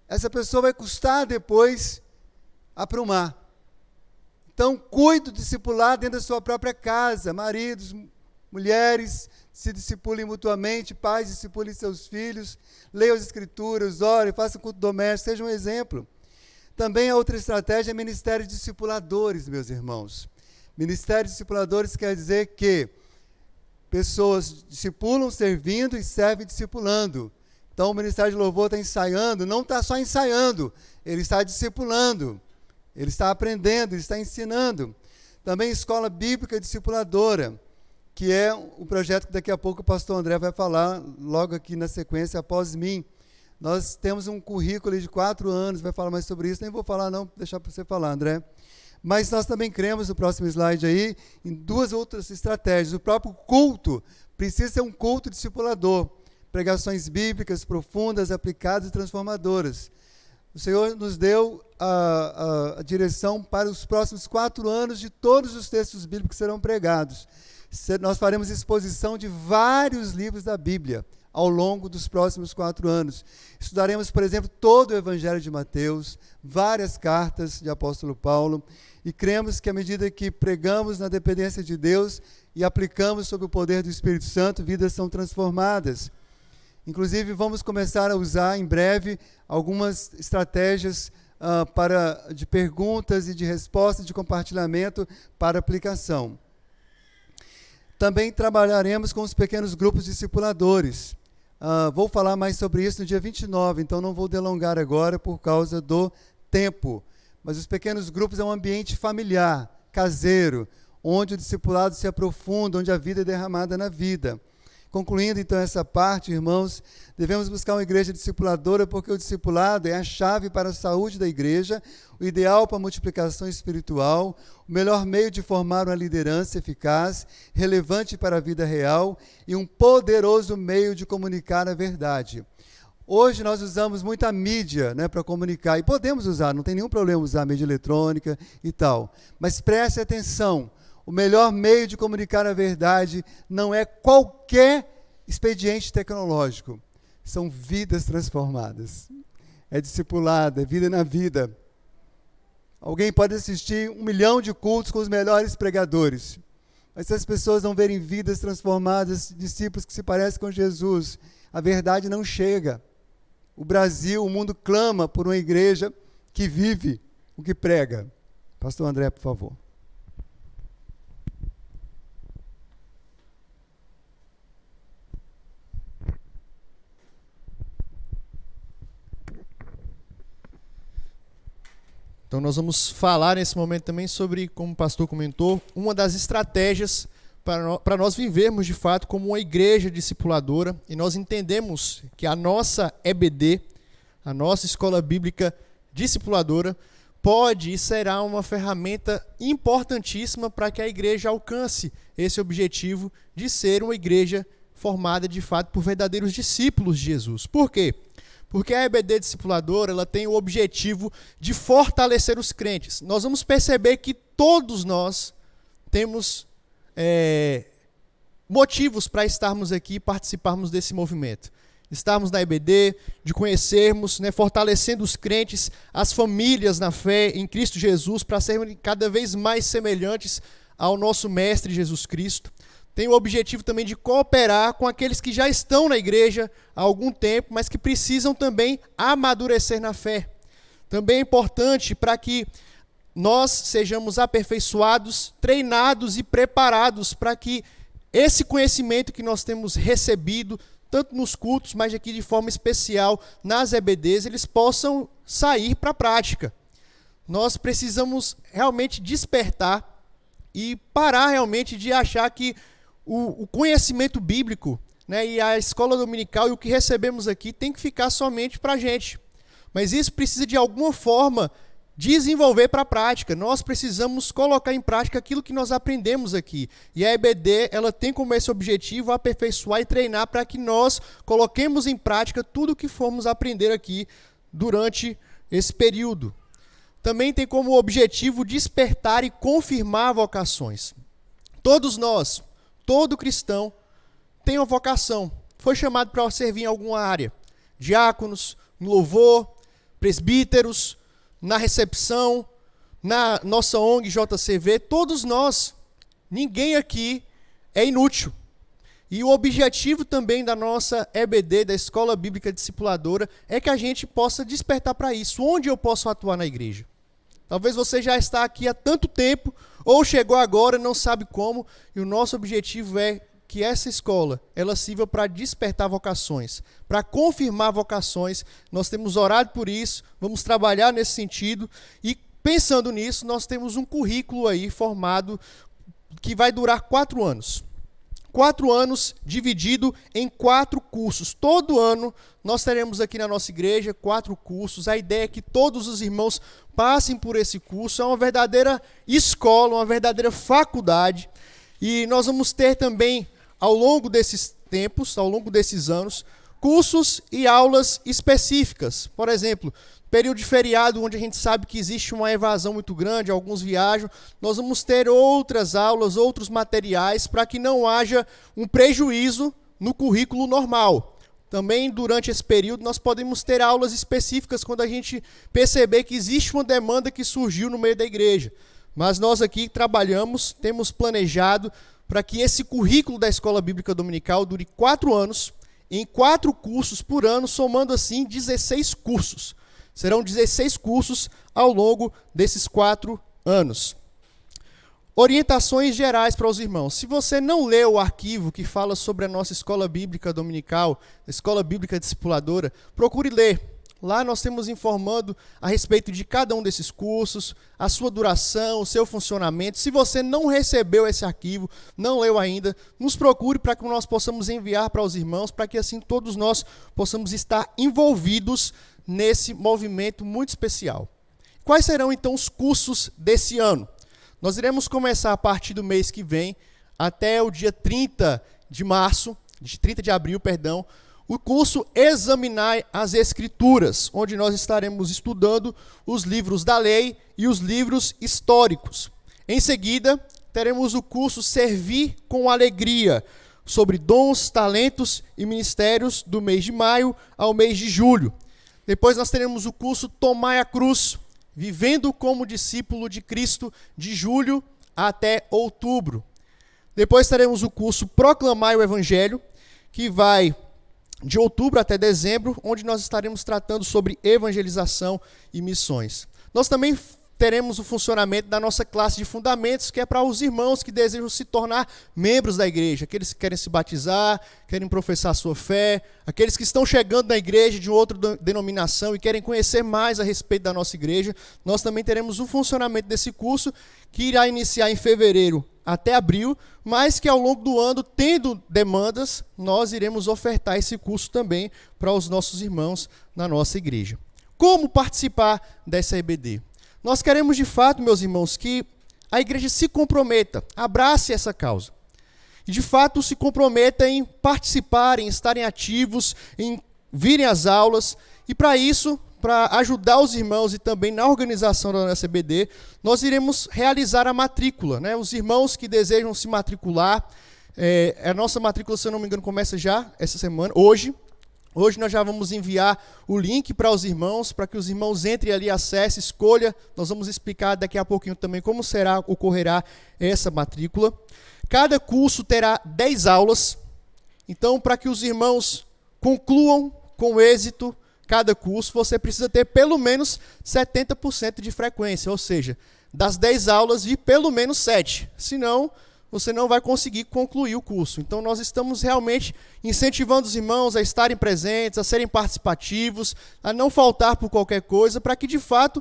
essa pessoa vai custar depois aprumar. Então, cuide do discipulado dentro da sua própria casa. Maridos, mulheres, se discipulem mutuamente, pais discipulem seus filhos, leiam as escrituras, orem, façam culto doméstico, seja um exemplo. Também a outra estratégia é ministério de discipuladores, meus irmãos. Ministério de discipuladores quer dizer que pessoas discipulam servindo e servem discipulando. Então o Ministério de Louvor está ensaiando, não está só ensaiando, ele está discipulando, ele está aprendendo, ele está ensinando. Também escola bíblica discipuladora, que é o projeto que daqui a pouco o pastor André vai falar, logo aqui na sequência, após mim. Nós temos um currículo de 4 anos, vai falar mais sobre isso, nem vou falar não, deixar para você falar, André. Mas nós também cremos, no próximo slide aí, em 2 outras estratégias. O próprio culto precisa ser um culto discipulador. Pregações bíblicas profundas, aplicadas e transformadoras. O Senhor nos deu a direção para os próximos 4 anos de todos os textos bíblicos que serão pregados. Nós faremos exposição de vários livros da Bíblia ao longo dos próximos 4 anos. Estudaremos, por exemplo, todo o Evangelho de Mateus, várias cartas de apóstolo Paulo, e cremos que à medida que pregamos na dependência de Deus e aplicamos sob o poder do Espírito Santo, vidas são transformadas. Inclusive, vamos começar a usar em breve algumas estratégias de perguntas e de respostas, de compartilhamento para aplicação. Também trabalharemos com os pequenos grupos discipuladores. Vou falar mais sobre isso no dia 29, então não vou delongar agora por causa do tempo. Mas os pequenos grupos é um ambiente familiar, caseiro, onde o discipulado se aprofunda, onde a vida é derramada na vida. Concluindo, então, essa parte, irmãos, devemos buscar uma igreja discipuladora, porque o discipulado é a chave para a saúde da igreja, o ideal para a multiplicação espiritual, o melhor meio de formar uma liderança eficaz, relevante para a vida real e um poderoso meio de comunicar a verdade. Hoje nós usamos muita mídia, né, para comunicar, e podemos usar, não tem nenhum problema usar mídia eletrônica e tal, mas preste atenção. O melhor meio de comunicar a verdade não é qualquer expediente tecnológico. São vidas transformadas. É discipulado, é vida na vida. Alguém pode assistir 1 milhão de cultos com os melhores pregadores. Mas se as pessoas não verem vidas transformadas, discípulos que se parecem com Jesus, a verdade não chega. O Brasil, o mundo clama por uma igreja que vive o que prega. Pastor André, por favor. Então nós vamos falar nesse momento também sobre, como o pastor comentou, uma das estratégias para nós vivermos de fato como uma igreja discipuladora, e nós entendemos que a nossa EBD, a nossa escola bíblica discipuladora, pode e será uma ferramenta importantíssima para que a igreja alcance esse objetivo de ser uma igreja formada de fato por verdadeiros discípulos de Jesus. Por quê? Porque a EBD discipuladora, ela tem o objetivo de fortalecer os crentes. Nós vamos perceber que todos nós temos motivos para estarmos aqui e participarmos desse movimento. Estarmos na EBD, de conhecermos, né, fortalecendo os crentes, as famílias na fé em Cristo Jesus, para serem cada vez mais semelhantes ao nosso Mestre Jesus Cristo. Tem o objetivo também de cooperar com aqueles que já estão na igreja há algum tempo, mas que precisam também amadurecer na fé. Também é importante para que nós sejamos aperfeiçoados, treinados e preparados para que esse conhecimento que nós temos recebido, tanto nos cultos, mas aqui de forma especial nas EBDs, eles possam sair para a prática. Nós precisamos realmente despertar e parar realmente de achar que o conhecimento bíblico, né, e a escola dominical e o que recebemos aqui tem que ficar somente para a gente. Mas isso precisa de alguma forma desenvolver para a prática. Nós precisamos colocar em prática aquilo que nós aprendemos aqui. E a EBD, ela tem como esse objetivo aperfeiçoar e treinar para que nós coloquemos em prática tudo o que formos aprender aqui durante esse período. Também tem como objetivo despertar e confirmar vocações. Todos nós, todo cristão, tem uma vocação. Foi chamado para servir em alguma área. Diáconos, no louvor, presbíteros, na recepção, na nossa ONG JCV, todos nós, ninguém aqui é inútil. E o objetivo também da nossa EBD, da Escola Bíblica Discipuladora, é que a gente possa despertar para isso. Onde eu posso atuar na igreja? Talvez você já está aqui há tanto tempo, ou chegou agora e não sabe como, e o nosso objetivo é que essa escola, ela sirva para despertar vocações, para confirmar vocações. Nós temos orado por isso, vamos trabalhar nesse sentido, e pensando nisso, nós temos um currículo aí formado que vai durar 4 anos. 4 anos dividido em 4 cursos. Todo ano nós teremos aqui na nossa igreja 4 cursos. A ideia é que todos os irmãos passem por esse curso. É uma verdadeira escola, uma verdadeira faculdade. E nós vamos ter também, ao longo desses tempos, ao longo desses anos, cursos e aulas específicas. Por exemplo, período de feriado, onde a gente sabe que existe uma evasão muito grande, alguns viajam, nós vamos ter outras aulas, outros materiais, para que não haja um prejuízo no currículo normal. Também, durante esse período, nós podemos ter aulas específicas quando a gente perceber que existe uma demanda que surgiu no meio da igreja. Mas nós aqui trabalhamos, temos planejado para que esse currículo da Escola Bíblica Dominical dure 4 anos, em 4 cursos por ano, somando assim 16 cursos. Serão 16 cursos ao longo desses 4 anos. Orientações gerais para os irmãos. Se você não leu o arquivo que fala sobre a nossa Escola Bíblica Dominical, a Escola Bíblica Discipuladora, procure ler. Lá nós temos informando a respeito de cada um desses cursos, a sua duração, o seu funcionamento. Se você não recebeu esse arquivo, não leu ainda, nos procure para que nós possamos enviar para os irmãos, para que assim todos nós possamos estar envolvidos nesse movimento muito especial. Quais serão então os cursos desse ano? Nós iremos começar a partir do mês que vem, até o dia 30 de abril, o curso Examinar as Escrituras, onde nós estaremos estudando os livros da lei e os livros históricos. Em seguida, teremos o curso Servir com Alegria, sobre dons, talentos e ministérios do mês de maio ao mês de julho. Depois nós teremos o curso Tomai a Cruz, Vivendo como Discípulo de Cristo, de julho até outubro. Depois teremos o curso Proclamai o Evangelho, que vai de outubro até dezembro, onde nós estaremos tratando sobre evangelização e missões. Nós também teremos o funcionamento da nossa classe de fundamentos, que é para os irmãos que desejam se tornar membros da igreja, aqueles que querem se batizar, querem professar a sua fé, aqueles que estão chegando na igreja de outra denominação e querem conhecer mais a respeito da nossa igreja. Nós também teremos o funcionamento desse curso, que irá iniciar em fevereiro até abril, mas que ao longo do ano, tendo demandas, nós iremos ofertar esse curso também para os nossos irmãos na nossa igreja. Como participar dessa EBD? Nós queremos de fato, meus irmãos, que a igreja se comprometa, abrace essa causa. E de fato se comprometa em participar, em estarem ativos, em virem às aulas. E para isso, para ajudar os irmãos e também na organização da nossa EBD, nós iremos realizar a matrícula, né? Os irmãos que desejam se matricular, a nossa matrícula, se eu não me engano, começa já essa semana, hoje. Hoje nós já vamos enviar o link para os irmãos, para que os irmãos entrem ali, acessem, escolha. Nós vamos explicar daqui a pouquinho também como ocorrerá essa matrícula. Cada curso terá 10 aulas. Então, para que os irmãos concluam com êxito cada curso, você precisa ter pelo menos 70% de frequência, ou seja, das 10 aulas vir pelo menos 7, senão você não vai conseguir concluir o curso. Então nós estamos realmente incentivando os irmãos a estarem presentes, a serem participativos, a não faltar por qualquer coisa, para que de fato,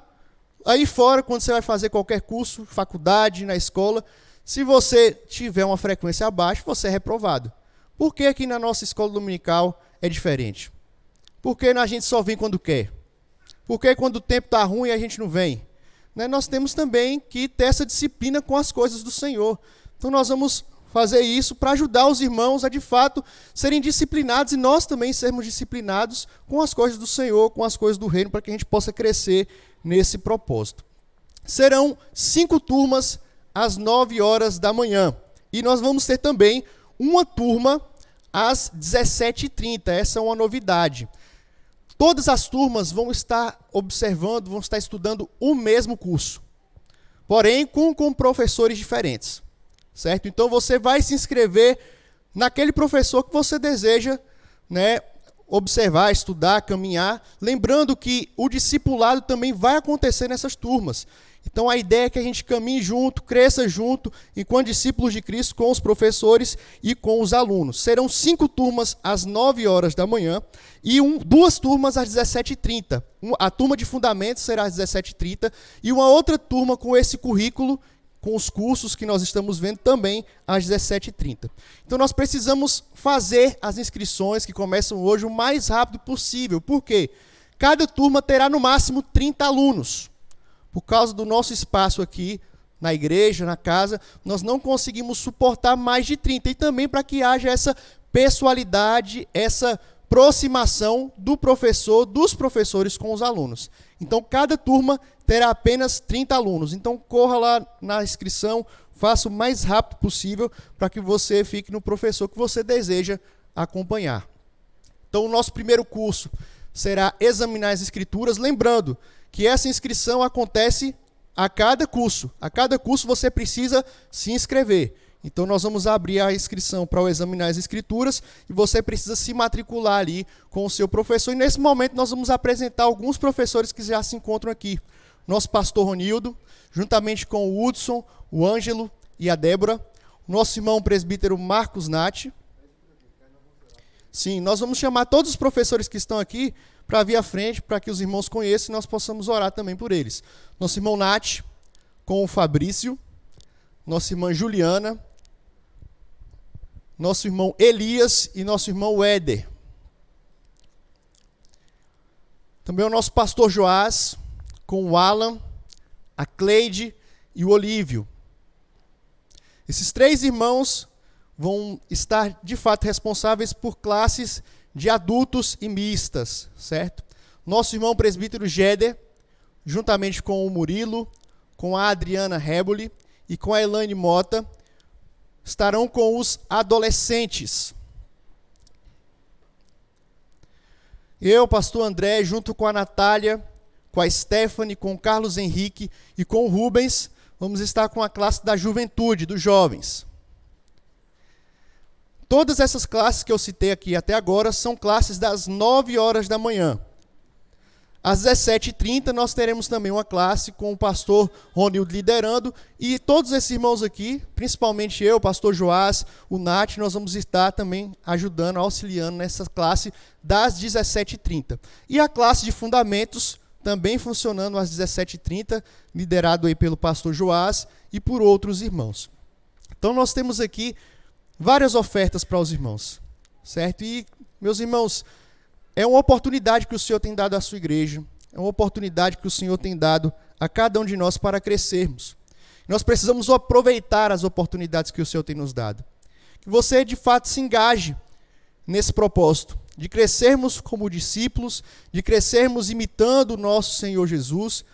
aí fora, quando você vai fazer qualquer curso, faculdade, na escola, se você tiver uma frequência abaixo, você é reprovado. Por que aqui na nossa escola dominical é diferente? Por que a gente só vem quando quer? Por que quando o tempo está ruim a gente não vem? Né? Nós temos também que ter essa disciplina com as coisas do Senhor. Então nós vamos fazer isso para ajudar os irmãos a de fato serem disciplinados e nós também sermos disciplinados com as coisas do Senhor, com as coisas do reino, para que a gente possa crescer nesse propósito. Serão 5 turmas às 9 horas da manhã. E nós vamos ter também uma turma às 17h30. Essa é uma novidade. Todas as turmas vão estar observando, vão estar estudando o mesmo curso, porém com professores diferentes, certo? Então você vai se inscrever naquele professor que você deseja, né, observar, estudar, caminhar, lembrando que o discipulado também vai acontecer nessas turmas. Então a ideia é que a gente caminhe junto, cresça junto, enquanto discípulos de Cristo, com os professores e com os alunos. Serão 5 turmas às 9 horas da manhã e 2 turmas às 17h30. A turma de fundamentos será às 17h30 e uma outra turma com esse currículo, com os cursos que nós estamos vendo também às 17h30. Então nós precisamos fazer as inscrições que começam hoje o mais rápido possível. Por quê? Cada turma terá no máximo 30 alunos. Por causa do nosso espaço aqui, na igreja, na casa, nós não conseguimos suportar mais de 30. E também para que haja essa pessoalidade, essa aproximação do professor, dos professores com os alunos. Então, cada turma terá apenas 30 alunos. Então, corra lá na inscrição, faça o mais rápido possível para que você fique no professor que você deseja acompanhar. Então, o nosso primeiro curso será examinar as escrituras, lembrando que essa inscrição acontece a cada curso. A cada curso você precisa se inscrever. Então nós vamos abrir a inscrição para o examinar as escrituras e você precisa se matricular ali com o seu professor. E nesse momento nós vamos apresentar alguns professores que já se encontram aqui. Nosso pastor Ronildo, juntamente com o Hudson, o Ângelo e a Débora. Nosso irmão presbítero Marcos Nati. Sim, nós vamos chamar todos os professores que estão aqui para vir à frente, para que os irmãos conheçam e nós possamos orar também por eles. Nosso irmão Nath, com o Fabrício, nossa irmã Juliana, nosso irmão Elias e nosso irmão Éder. Também o nosso pastor Joás, com o Alan, a Cleide e o Olívio. Esses 3 irmãos vão estar, de fato, responsáveis por classes de adultos e mistas, certo? Nosso irmão presbítero Géder, juntamente com o Murilo, com a Adriana Reboli e com a Elaine Mota, estarão com os adolescentes. Eu, pastor André, junto com a Natália, com a Stephanie, com o Carlos Henrique e com o Rubens, vamos estar com a classe da juventude, dos jovens. Todas essas classes que eu citei aqui até agora são classes das 9 horas da manhã. Às 17h30 nós teremos também uma classe com o pastor Ronildo liderando e todos esses irmãos aqui, principalmente eu, o pastor Joás, o Nath, nós vamos estar também ajudando, auxiliando nessa classe das 17h30. E a classe de fundamentos também funcionando às 17h30, liderado aí pelo pastor Joás e por outros irmãos. Então nós temos aqui várias ofertas para os irmãos, certo? E, meus irmãos, é uma oportunidade que o Senhor tem dado à sua igreja, é uma oportunidade que o Senhor tem dado a cada um de nós para crescermos. Nós precisamos aproveitar as oportunidades que o Senhor tem nos dado. Que você, de fato, se engaje nesse propósito, de crescermos como discípulos, de crescermos imitando o nosso Senhor Jesus,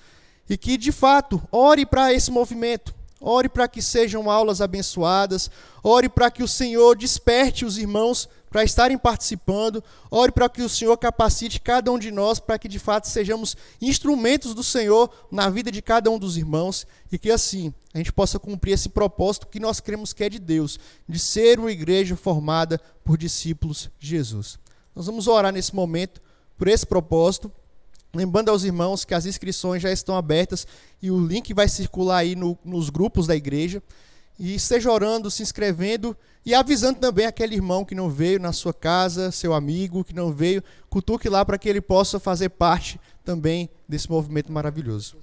e que, de fato, ore para esse movimento. Ore para que sejam aulas abençoadas, ore para que o Senhor desperte os irmãos para estarem participando, ore para que o Senhor capacite cada um de nós para que de fato sejamos instrumentos do Senhor na vida de cada um dos irmãos e que assim a gente possa cumprir esse propósito que nós cremos que é de Deus, de ser uma igreja formada por discípulos de Jesus. Nós vamos orar nesse momento por esse propósito. Lembrando aos irmãos que as inscrições já estão abertas e o link vai circular aí nos grupos da igreja. E esteja orando, se inscrevendo e avisando também aquele irmão que não veio na sua casa, seu amigo que não veio, cutuque lá para que ele possa fazer parte também desse movimento maravilhoso.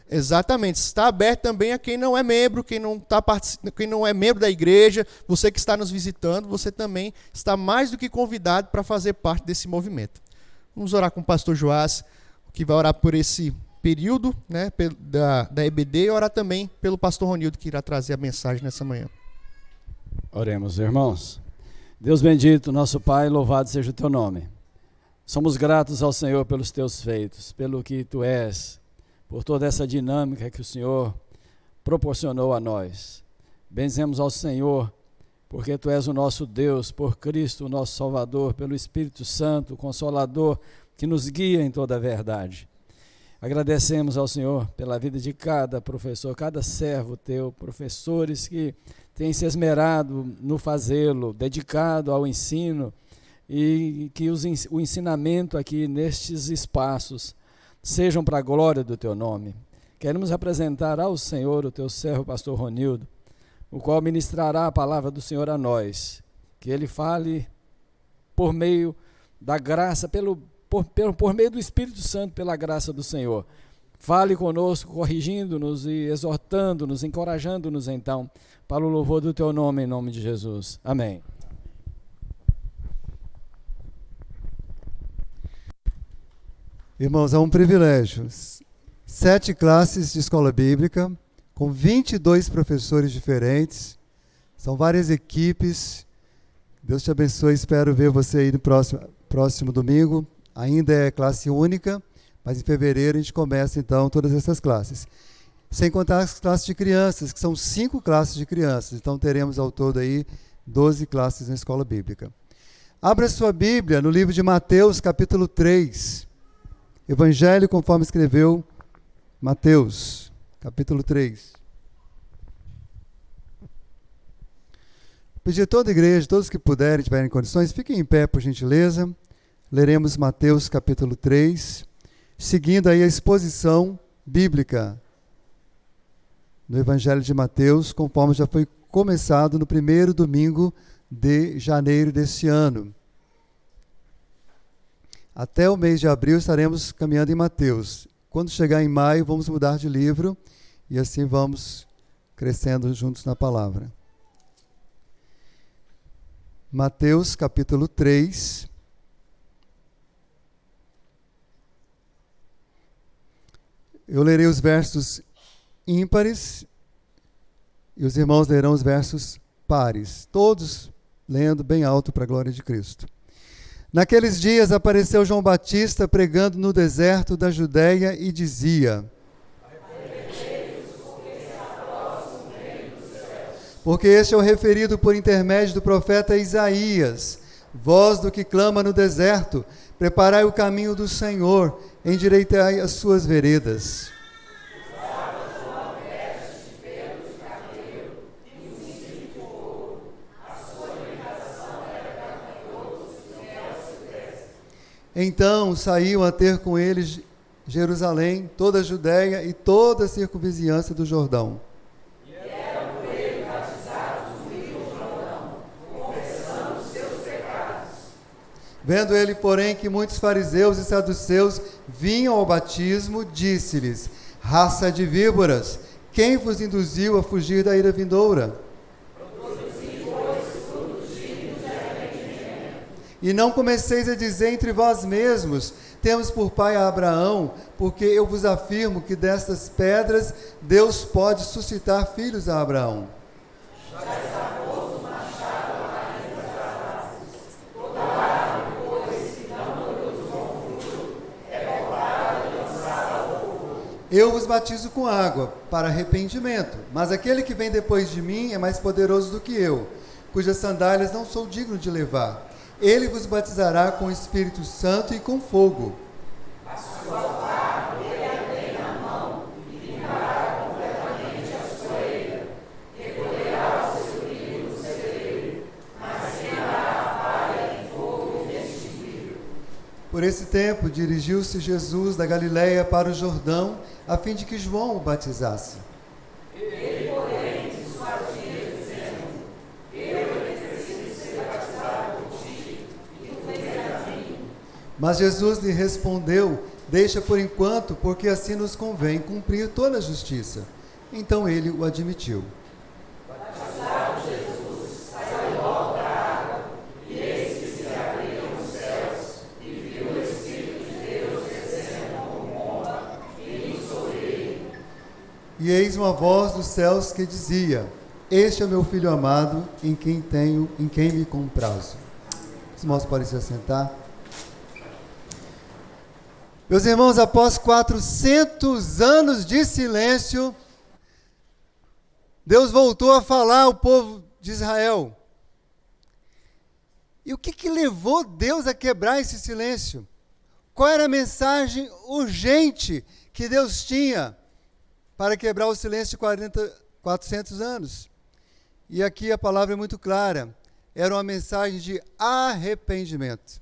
Exatamente, está aberto também a quem não é membro, quem não é membro da igreja, você que está nos visitando, você também está mais do que convidado para fazer parte desse movimento. Vamos orar com o pastor Joás, que vai orar por esse período, né, da EBD, e orar também pelo pastor Ronildo, que irá trazer a mensagem nessa manhã. Oremos, irmãos. Deus bendito, nosso Pai, louvado seja o teu nome. Somos gratos ao Senhor pelos teus feitos, pelo que tu és, por toda essa dinâmica que o Senhor proporcionou a nós. Benzemos ao Senhor, porque tu és o nosso Deus, por Cristo, o nosso Salvador, pelo Espírito Santo, o Consolador, que nos guia em toda a verdade. Agradecemos ao Senhor pela vida de cada professor, cada servo teu, professores que têm se esmerado no fazê-lo, dedicado ao ensino, e que o ensinamento aqui nestes espaços sejam para a glória do teu nome. Queremos apresentar ao Senhor o teu servo, pastor Ronildo, o qual ministrará a palavra do Senhor a nós, que ele fale por meio da graça, por meio do Espírito Santo, pela graça do Senhor. Fale conosco, corrigindo-nos e exortando-nos, encorajando-nos então, para o louvor do teu nome, em nome de Jesus. Amém. Irmãos, é um privilégio. 7 classes de escola bíblica, com 22 professores diferentes. São várias equipes. Deus te abençoe, espero ver você aí no próximo domingo. Ainda é classe única, mas em fevereiro a gente começa então todas essas classes. Sem contar as classes de crianças, que são 5 classes de crianças. Então teremos ao todo aí 12 classes na escola bíblica. Abra sua Bíblia no livro de Mateus, capítulo 3. Evangelho conforme escreveu Mateus, capítulo 3. Pedir a toda a igreja, todos que puderem, tiverem condições, fiquem em pé, por gentileza. Leremos Mateus, capítulo 3, seguindo aí a exposição bíblica do Evangelho de Mateus, conforme já foi começado no primeiro domingo de janeiro deste ano. Até o mês de abril estaremos caminhando em Mateus. Quando chegar em maio, vamos mudar de livro e assim vamos crescendo juntos na palavra. Mateus, capítulo 3. Eu lerei os versos ímpares e os irmãos lerão os versos pares, todos lendo bem alto para a glória de Cristo. Naqueles dias apareceu João Batista pregando no deserto da Judéia e dizia: porque este é o referido por intermédio do profeta Isaías, voz do que clama no deserto, preparai o caminho do Senhor, endireitai as suas veredas. Então saíam a ter com eles Jerusalém, toda a Judéia e toda a circunvizinhança do Jordão. E eram por ele batizados no rio Jordão, confessando os seus pecados. Vendo ele, porém, que muitos fariseus e saduceus vinham ao batismo, disse-lhes: raça de víboras, quem vos induziu a fugir da ira vindoura? E não comeceis a dizer entre vós mesmos: temos por pai a Abraão, porque eu vos afirmo que destas pedras Deus pode suscitar filhos a Abraão. Já está posto o machado à raiz das raças. Toda árvore, pois, que não produz bom fruto, é cortada e lançada ao fogo. Eu vos batizo com água, para arrependimento, mas aquele que vem depois de mim é mais poderoso do que eu, cujas sandálias não sou digno de levar. Ele vos batizará com o Espírito Santo e com fogo. A sua vara ele tem na mão e limpará completamente a sua eira. Recolherá o seu trigo no celeiro, mas queimará a palha em fogo inextinguível. Por esse tempo, dirigiu-se Jesus da Galiléia para o Jordão, a fim de que João o batizasse. Ele, porém, dissuadia, dizendo: Eu preciso ser batizado por ti, e tu vens a mim. Mas Jesus lhe respondeu: Deixa por enquanto, porque assim nos convém cumprir toda a justiça. Então ele o admitiu. Batizado Jesus, saiu logo da água, e eis que se abriram os céus, e viu o Espírito de Deus descendo como pomba, vindo sobre ele. E eis uma voz dos céus que dizia: Este é meu Filho amado, em quem me comprazo. Os irmãos podem se assentar. Meus irmãos, após 400 anos de silêncio, Deus voltou a falar ao povo de Israel. E o que levou Deus a quebrar esse silêncio? Qual era a mensagem urgente que Deus tinha para quebrar o silêncio de 400 anos? E aqui a palavra é muito clara. Era uma mensagem de arrependimento.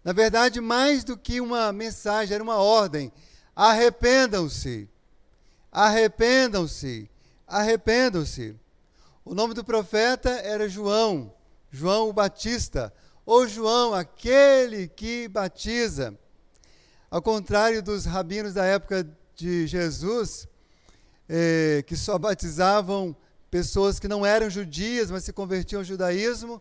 Na verdade, mais do que uma mensagem, era uma ordem. Arrependam-se. Arrependam-se. Arrependam-se. O nome do profeta era João, João o Batista, ou João, aquele que batiza. Ao contrário dos rabinos da época de Jesus, que só batizavam pessoas que não eram judias, mas se convertiam ao judaísmo,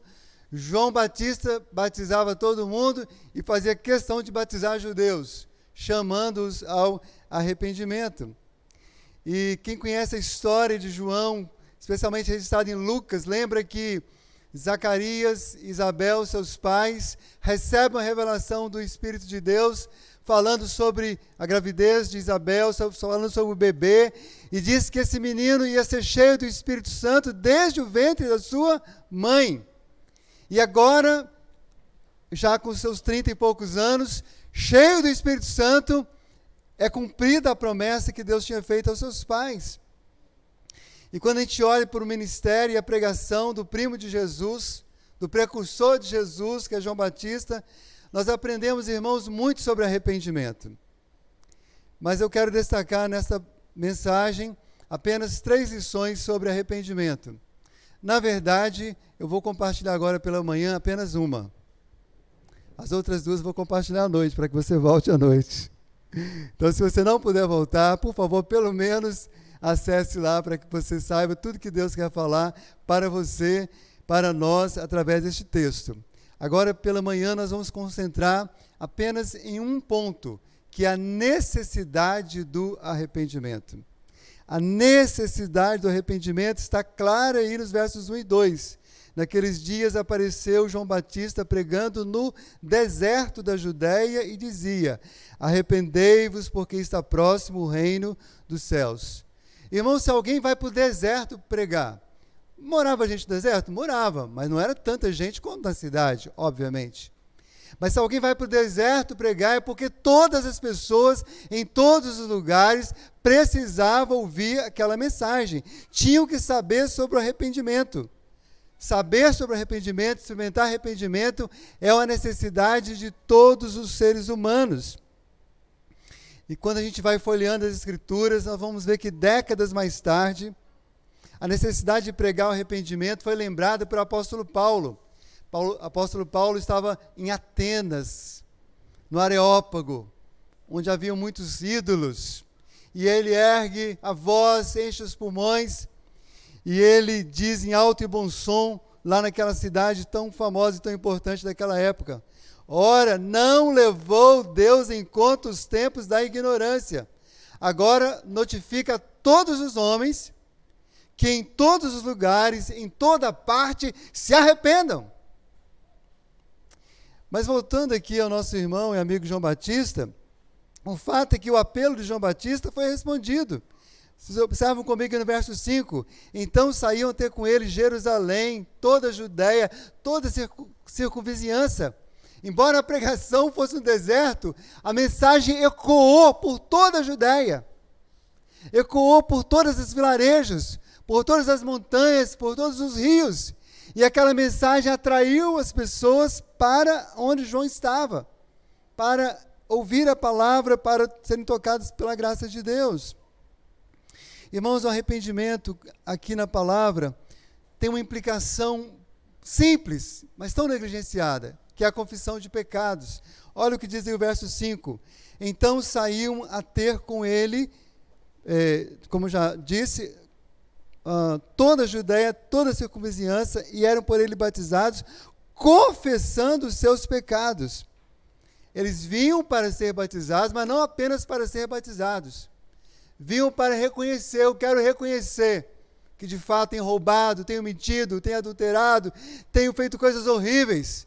João Batista batizava todo mundo e fazia questão de batizar judeus, chamando-os ao arrependimento. E quem conhece a história de João, especialmente registrada em Lucas, lembra que Zacarias e Isabel, seus pais, recebem a revelação do Espírito de Deus, falando sobre a gravidez de Isabel, falando sobre o bebê, e diz que esse menino ia ser cheio do Espírito Santo desde o ventre da sua mãe. E agora, já com seus 30 e poucos anos, cheio do Espírito Santo, é cumprida a promessa que Deus tinha feito aos seus pais. E quando a gente olha para o ministério e a pregação do primo de Jesus, do precursor de Jesus, que é João Batista, nós aprendemos, irmãos, muito sobre arrependimento. Mas eu quero destacar nessa mensagem apenas 3 lições sobre arrependimento. Na verdade, eu vou compartilhar agora pela manhã apenas uma. As outras 2 eu vou compartilhar à noite, para que você volte à noite. Então, se você não puder voltar, por favor, pelo menos acesse lá para que você saiba tudo que Deus quer falar para você, para nós, através deste texto. Agora, pela manhã, nós vamos concentrar apenas em um ponto, que é a necessidade do arrependimento. A necessidade do arrependimento está clara aí nos versos 1 e 2. Naqueles dias apareceu João Batista pregando no deserto da Judéia e dizia: Arrependei-vos, porque está próximo o reino dos céus. Irmão, se alguém vai para o deserto pregar, morava gente no deserto? Morava, mas não era tanta gente quanto na cidade, obviamente. Mas se alguém vai para o deserto pregar, é porque todas as pessoas, em todos os lugares, precisavam ouvir aquela mensagem. Tinham que saber sobre o arrependimento. Saber sobre arrependimento, experimentar arrependimento, é uma necessidade de todos os seres humanos. E quando a gente vai folheando as Escrituras, nós vamos ver que décadas mais tarde, a necessidade de pregar o arrependimento foi lembrada pelo apóstolo Paulo. O apóstolo Paulo estava em Atenas, no Areópago, onde haviam muitos ídolos. E ele ergue a voz, enche os pulmões, e ele diz em alto e bom som, lá naquela cidade tão famosa e tão importante daquela época: Ora, não levou Deus em conta os tempos da ignorância. Agora notifica a todos os homens que em todos os lugares, em toda parte, se arrependam. Mas voltando aqui ao nosso irmão e amigo João Batista, o fato é que o apelo de João Batista foi respondido. Vocês observam comigo no verso 5, então saíam ter com ele Jerusalém, toda a Judéia, toda a circunvizinhança. Embora a pregação fosse no deserto, a mensagem ecoou por toda a Judéia, ecoou por todos os vilarejos, por todas as montanhas, por todos os rios, e aquela mensagem atraiu as pessoas para onde João estava, para ouvir a palavra, para serem tocados pela graça de Deus. Irmãos, o arrependimento aqui na palavra tem uma implicação simples, mas tão negligenciada, que é a confissão de pecados. Olha o que diz aí o verso 5. Então saíam a ter com ele, como já disse, toda a Judéia, toda a circunvizinhança, e eram por ele batizados, confessando os seus pecados. Eles vinham para ser batizados, mas não apenas para ser batizados. Vinham para reconhecer, eu quero reconhecer que de fato tenho roubado, tenho mentido, tenho adulterado, tenho feito coisas horríveis.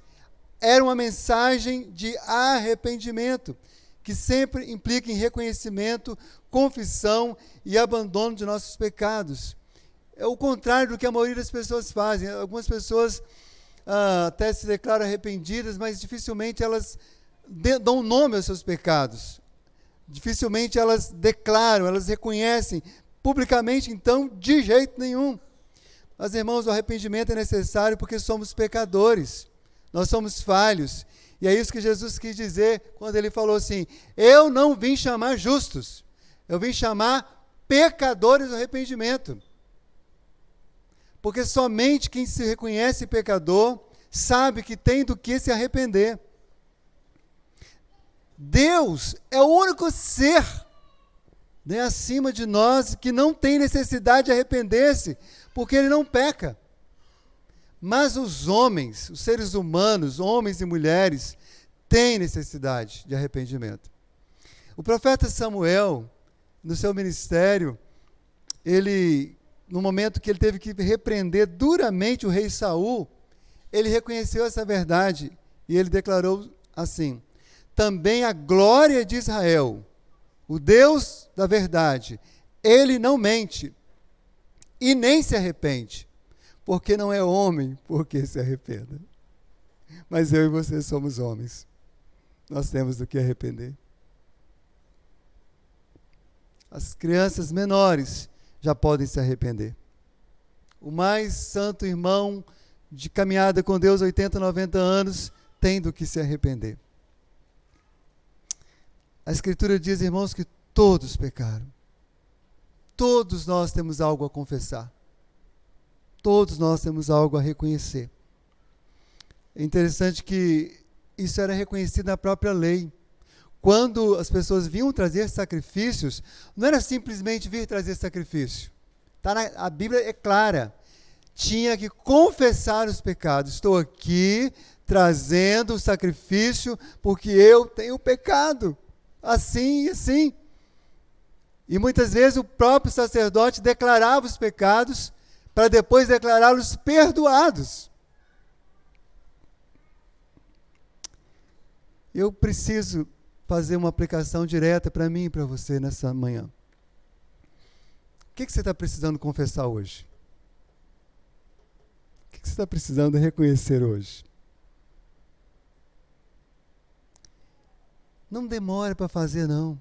Era uma mensagem de arrependimento, que sempre implica em reconhecimento, confissão e abandono de nossos pecados. É o contrário do que a maioria das pessoas fazem. Algumas pessoas até se declaram arrependidas, mas dificilmente elas dão nome aos seus pecados. Dificilmente elas declaram, elas reconhecem publicamente, então, de jeito nenhum. Mas, irmãos, o arrependimento é necessário porque somos pecadores, nós somos falhos. E é isso que Jesus quis dizer quando ele falou assim: eu não vim chamar justos, eu vim chamar pecadores do arrependimento. Porque somente quem se reconhece pecador sabe que tem do que se arrepender. Deus é o único ser, né, acima de nós que não tem necessidade de arrepender-se, porque ele não peca. Mas os homens, os seres humanos, homens e mulheres, têm necessidade de arrependimento. O profeta Samuel, no seu ministério, no momento que ele teve que repreender duramente o rei Saul, ele reconheceu essa verdade e ele declarou assim: também a glória de Israel, o Deus da verdade, ele não mente e nem se arrepende, porque não é homem porque se arrependa. Mas eu e você somos homens, nós temos do que arrepender. As crianças menores já podem se arrepender. O mais santo irmão de caminhada com Deus, 80, 90 anos, tem do que se arrepender. A Escritura diz, irmãos, que todos pecaram. Todos nós temos algo a confessar. Todos nós temos algo a reconhecer. É interessante que isso era reconhecido na própria lei. Quando as pessoas vinham trazer sacrifícios, não era simplesmente vir trazer sacrifício. A Bíblia é clara. Tinha que confessar os pecados. Estou aqui trazendo o sacrifício porque eu tenho pecado. Assim e assim. E muitas vezes o próprio sacerdote declarava os pecados para depois declará-los perdoados. Eu preciso fazer uma aplicação direta para mim e para você nessa manhã. O que você está precisando confessar hoje? O que você está precisando reconhecer hoje? Não demore para fazer, não.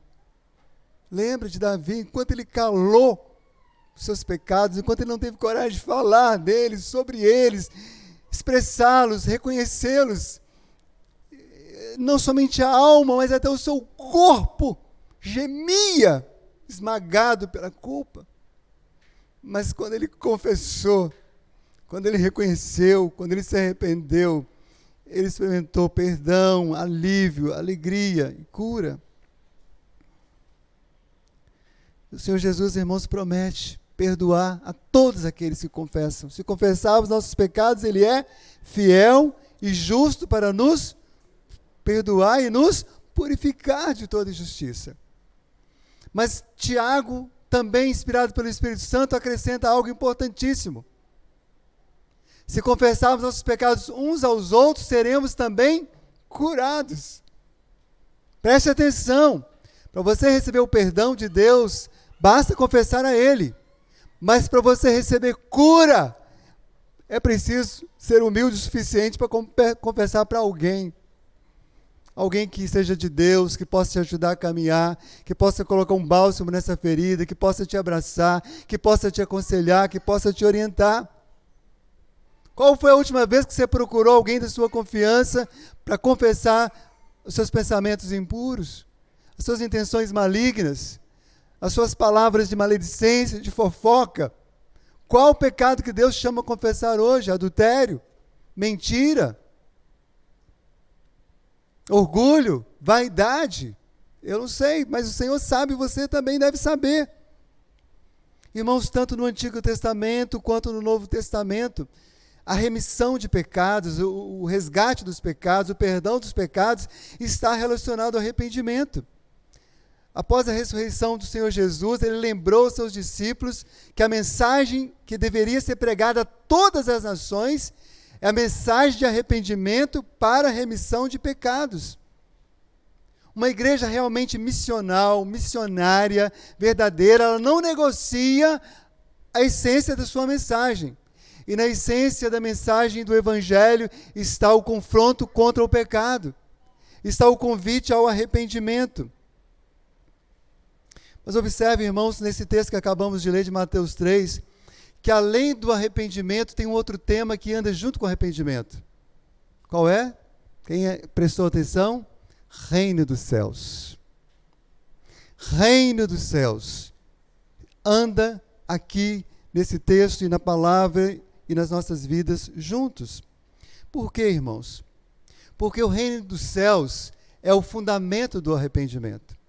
Lembra de Davi, enquanto ele calou os seus pecados, enquanto ele não teve coragem de falar deles, sobre eles, expressá-los, reconhecê-los, não somente a alma, mas até o seu corpo gemia, esmagado pela culpa. Mas quando ele confessou, quando ele reconheceu, quando ele se arrependeu, ele experimentou perdão, alívio, alegria e cura. O Senhor Jesus, irmãos, promete perdoar a todos aqueles que confessam. Se confessarmos nossos pecados, Ele é fiel e justo para nos perdoar e nos purificar de toda injustiça. Mas Tiago, também inspirado pelo Espírito Santo, acrescenta algo importantíssimo. Se confessarmos nossos pecados uns aos outros, seremos também curados. Preste atenção. Para você receber o perdão de Deus, basta confessar a Ele. Mas para você receber cura, é preciso ser humilde o suficiente para confessar para alguém. Alguém que seja de Deus, que possa te ajudar a caminhar, que possa colocar um bálsamo nessa ferida, que possa te abraçar, que possa te aconselhar, que possa te orientar. Qual foi a última vez que você procurou alguém da sua confiança para confessar os seus pensamentos impuros, as suas intenções malignas, as suas palavras de maledicência, de fofoca. Qual o pecado que Deus chama a confessar hoje? Adultério, mentira, orgulho, vaidade. Eu não sei, mas o Senhor sabe, você também deve saber. Irmãos, tanto no Antigo Testamento quanto no Novo Testamento, a remissão de pecados, o resgate dos pecados, o perdão dos pecados está relacionado ao arrependimento. Após a ressurreição do Senhor Jesus, ele lembrou aos seus discípulos que a mensagem que deveria ser pregada a todas as nações é a mensagem de arrependimento para a remissão de pecados. Uma igreja realmente missional, missionária, verdadeira, ela não negocia a essência da sua mensagem. E na essência da mensagem do Evangelho está o confronto contra o pecado, está o convite ao arrependimento. Mas observe, irmãos, nesse texto que acabamos de ler de Mateus 3, que além do arrependimento tem um outro tema que anda junto com o arrependimento. Qual é? Quem prestou atenção? Reino dos céus. Reino dos céus. Anda aqui nesse texto e na palavra e nas nossas vidas juntos. Por quê, irmãos? Porque o reino dos céus é o fundamento do arrependimento.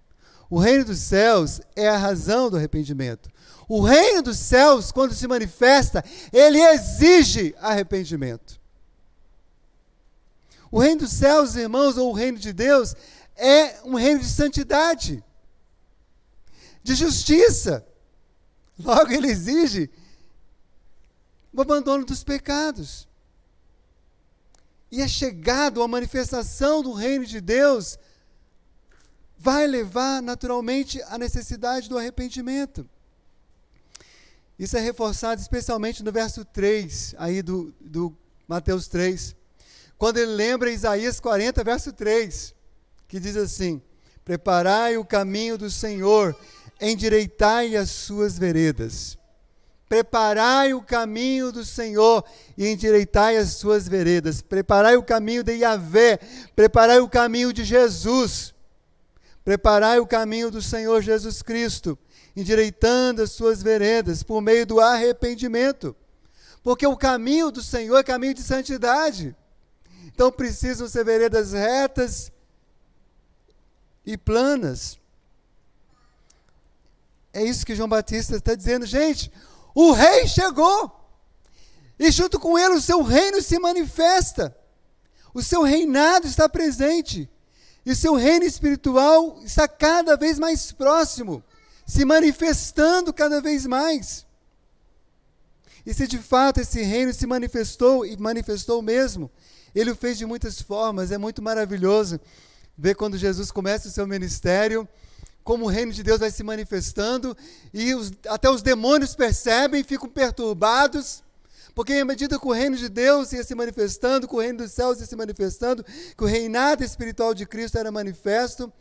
O reino dos céus é a razão do arrependimento. O reino dos céus, quando se manifesta, ele exige arrependimento. O reino dos céus, irmãos, ou o reino de Deus, é um reino de santidade, de justiça. Logo, ele exige o abandono dos pecados. E a chegada, a manifestação do reino de Deus vai levar naturalmente à necessidade do arrependimento. Isso é reforçado especialmente no verso 3, aí do Mateus 3, quando ele lembra Isaías 40, verso 3, que diz assim: preparai o caminho do Senhor, endireitai as suas veredas. Preparai o caminho do Senhor e endireitai as suas veredas. Preparai o caminho de Yahvé, preparai o caminho de Jesus. Preparai o caminho do Senhor Jesus Cristo, endireitando as suas veredas por meio do arrependimento. Porque o caminho do Senhor é caminho de santidade. Então precisam ser veredas retas e planas. É isso que João Batista está dizendo. Gente, o rei chegou. E junto com ele o seu reino se manifesta. O seu reinado está presente. E o seu reino espiritual está cada vez mais próximo, se manifestando cada vez mais. E se de fato esse reino se manifestou, e manifestou mesmo, ele o fez de muitas formas. É muito maravilhoso ver quando Jesus começa o seu ministério, como o reino de Deus vai se manifestando, e até os demônios percebem, ficam perturbados, porque à medida que o reino de Deus ia se manifestando, que o reino dos céus ia se manifestando, que o reinado espiritual de Cristo era manifesto,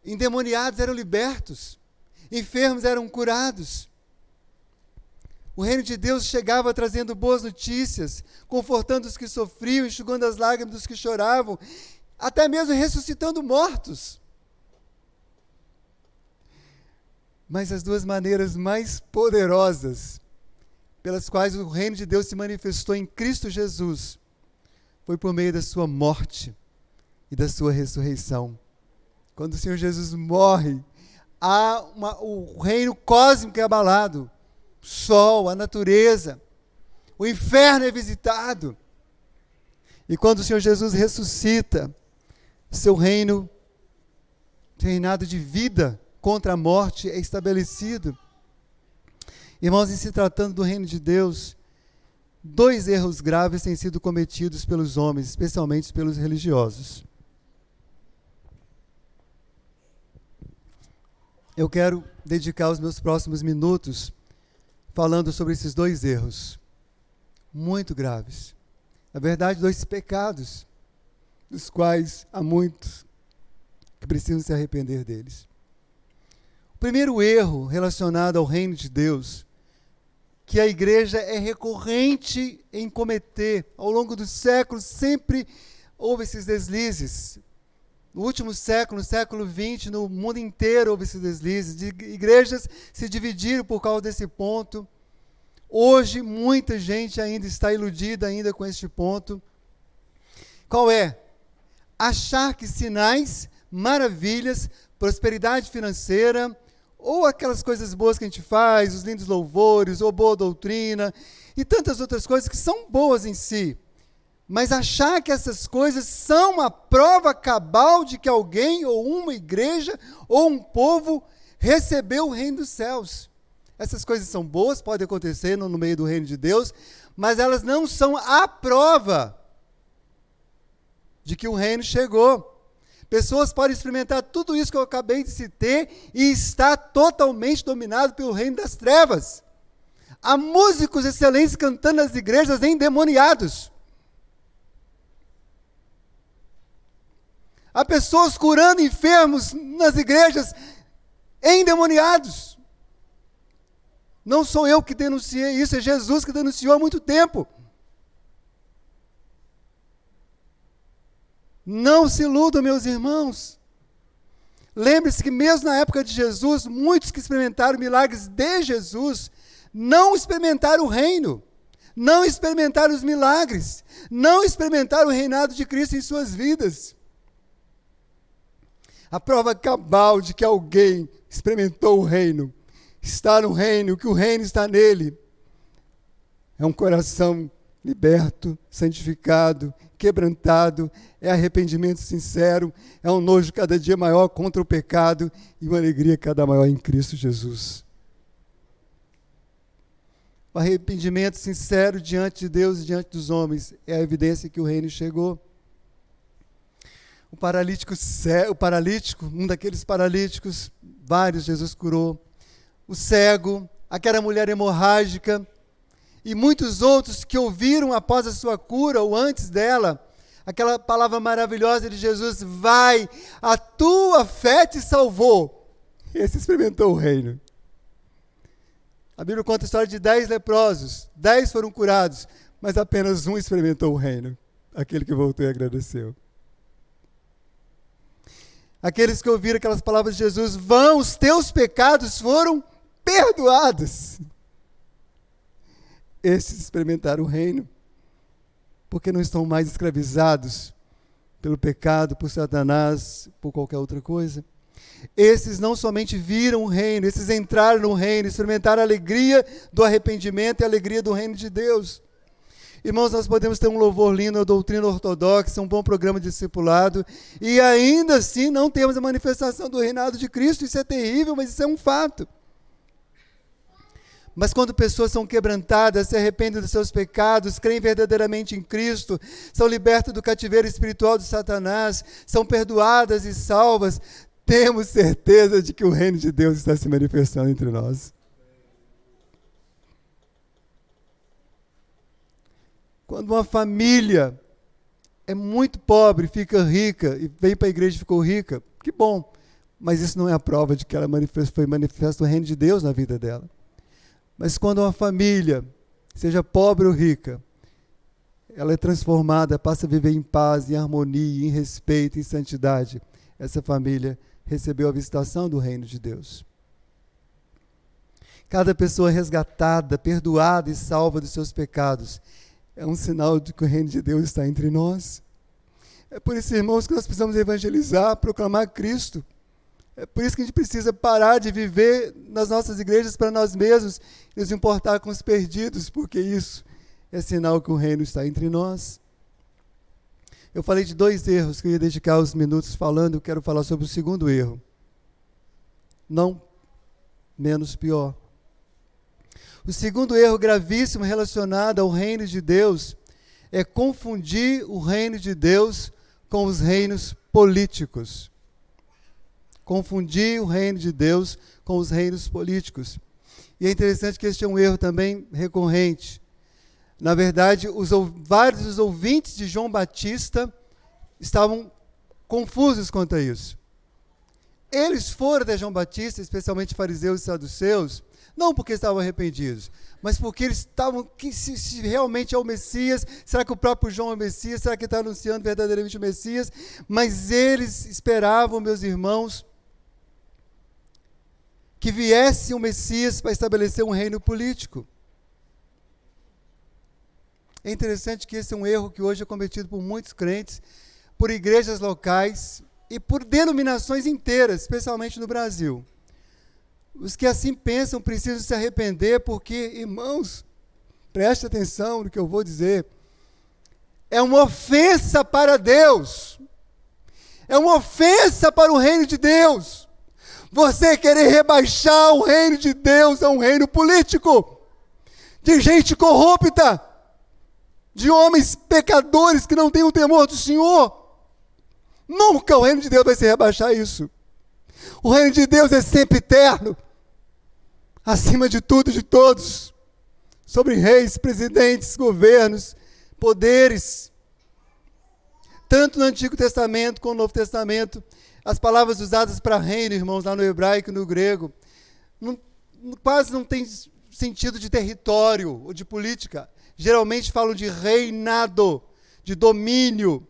endemoniados eram libertos, enfermos eram curados. O reino de Deus chegava trazendo boas notícias, confortando os que sofriam, enxugando as lágrimas dos que choravam, até mesmo ressuscitando mortos. Mas as duas maneiras mais poderosas pelas quais o reino de Deus se manifestou em Cristo Jesus foi por meio da sua morte e da sua ressurreição. Quando o Senhor Jesus morre, o reino cósmico é abalado, o sol, a natureza, o inferno é visitado. E quando o Senhor Jesus ressuscita, seu reino, reinado de vida contra a morte é estabelecido. Irmãos, em se tratando do reino de Deus, 2 erros graves têm sido cometidos pelos homens, especialmente pelos religiosos. Eu quero dedicar os meus próximos minutos falando sobre esses 2 erros, muito graves. Na verdade, 2 pecados, dos quais há muitos que precisam se arrepender deles. O primeiro erro relacionado ao reino de Deus, que a igreja é recorrente em cometer ao longo dos séculos, sempre houve esses deslizes. No último século, no século XX, no mundo inteiro houve esses deslizes. Igrejas se dividiram por causa desse ponto. Hoje, muita gente ainda está iludida ainda com este ponto. Qual é? Achar que sinais, maravilhas, prosperidade financeira, ou aquelas coisas boas que a gente faz, os lindos louvores, ou boa doutrina, e tantas outras coisas que são boas em si. Mas achar que essas coisas são a prova cabal de que alguém, ou uma igreja, ou um povo, recebeu o reino dos céus. Essas coisas são boas, podem acontecer no meio do reino de Deus, mas elas não são a prova de que o reino chegou. Pessoas podem experimentar tudo isso que eu acabei de citar e estar totalmente dominado pelo reino das trevas. Há músicos excelentes cantando nas igrejas endemoniados. Há pessoas curando enfermos nas igrejas endemoniados. Não sou eu que denunciei isso, é Jesus que denunciou há muito tempo. Não se iludam, meus irmãos. Lembre-se que mesmo na época de Jesus, muitos que experimentaram milagres de Jesus, não experimentaram o reino, não experimentaram os milagres, não experimentaram o reinado de Cristo em suas vidas. A prova cabal de que alguém experimentou o reino, está no reino, que o reino está nele, é um coração liberto, santificado, quebrantado, é arrependimento sincero, é um nojo cada dia maior contra o pecado e uma alegria cada maior em Cristo Jesus. O arrependimento sincero diante de Deus e diante dos homens é a evidência que o reino chegou. O paralítico, um daqueles paralíticos, vários Jesus curou. O cego, aquela mulher hemorrágica, e muitos outros que ouviram após a sua cura ou antes dela, aquela palavra maravilhosa de Jesus: vai, a tua fé te salvou. Esse experimentou o reino. A Bíblia conta a história de 10 leprosos, 10 foram curados, mas apenas um experimentou o reino, aquele que voltou e agradeceu. Aqueles que ouviram aquelas palavras de Jesus: vão, os teus pecados foram perdoados. Esses experimentaram o reino, porque não estão mais escravizados pelo pecado, por Satanás, por qualquer outra coisa. Esses não somente viram o reino, esses entraram no reino, experimentaram a alegria do arrependimento e a alegria do reino de Deus. Irmãos, nós podemos ter um louvor lindo, a doutrina ortodoxa, um bom programa de discipulado, e ainda assim não temos a manifestação do reinado de Cristo. Isso é terrível, mas isso é um fato. Mas quando pessoas são quebrantadas, se arrependem dos seus pecados, creem verdadeiramente em Cristo, são libertas do cativeiro espiritual de Satanás, são perdoadas e salvas, temos certeza de que o reino de Deus está se manifestando entre nós. Quando uma família é muito pobre, fica rica, e veio para a igreja e ficou rica, que bom, mas isso não é a prova de que ela foi manifesto o reino de Deus na vida dela. Mas quando uma família, seja pobre ou rica, ela é transformada, passa a viver em paz, em harmonia, em respeito, em santidade, essa família recebeu a visitação do reino de Deus. Cada pessoa resgatada, perdoada e salva dos seus pecados é um sinal de que o reino de Deus está entre nós. É por isso, irmãos, que nós precisamos evangelizar, proclamar Cristo. É por isso que a gente precisa parar de viver nas nossas igrejas para nós mesmos e nos importar com os perdidos, porque isso é sinal que o reino está entre nós. Eu falei de 2 erros que eu ia dedicar os minutos falando, eu quero falar sobre o segundo erro. Não menos pior. O segundo erro gravíssimo relacionado ao reino de Deus é confundir o reino de Deus com os reinos políticos. Confundir o reino de Deus com os reinos políticos. E é interessante que este é um erro também recorrente. Na verdade, vários dos ouvintes de João Batista estavam confusos quanto a isso. eles foram até João Batista, especialmente fariseus e saduceus, não porque estavam arrependidos, mas porque eles estavam, se realmente é o Messias, será que o próprio João é o Messias, será que está anunciando verdadeiramente o Messias? Mas eles esperavam, meus irmãos, que viesse um Messias para estabelecer um reino político. É interessante que esse é um erro que hoje é cometido por muitos crentes, por igrejas locais e por denominações inteiras, especialmente no Brasil. Os que assim pensam precisam se arrepender, porque, irmãos, preste atenção no que eu vou dizer, é uma ofensa para Deus, é uma ofensa para o reino de Deus, você querer rebaixar o reino de Deus a um reino político, de gente corrupta, de homens pecadores que não têm o temor do Senhor. Nunca o reino de Deus vai se rebaixar a isso. O reino de Deus é sempre eterno, acima de tudo e de todos, sobre reis, presidentes, governos, poderes. Tanto no Antigo Testamento como no Novo Testamento, as palavras usadas para reino, irmãos, lá no hebraico e no grego, quase não tem sentido de território ou de política. Geralmente falam de reinado, de domínio.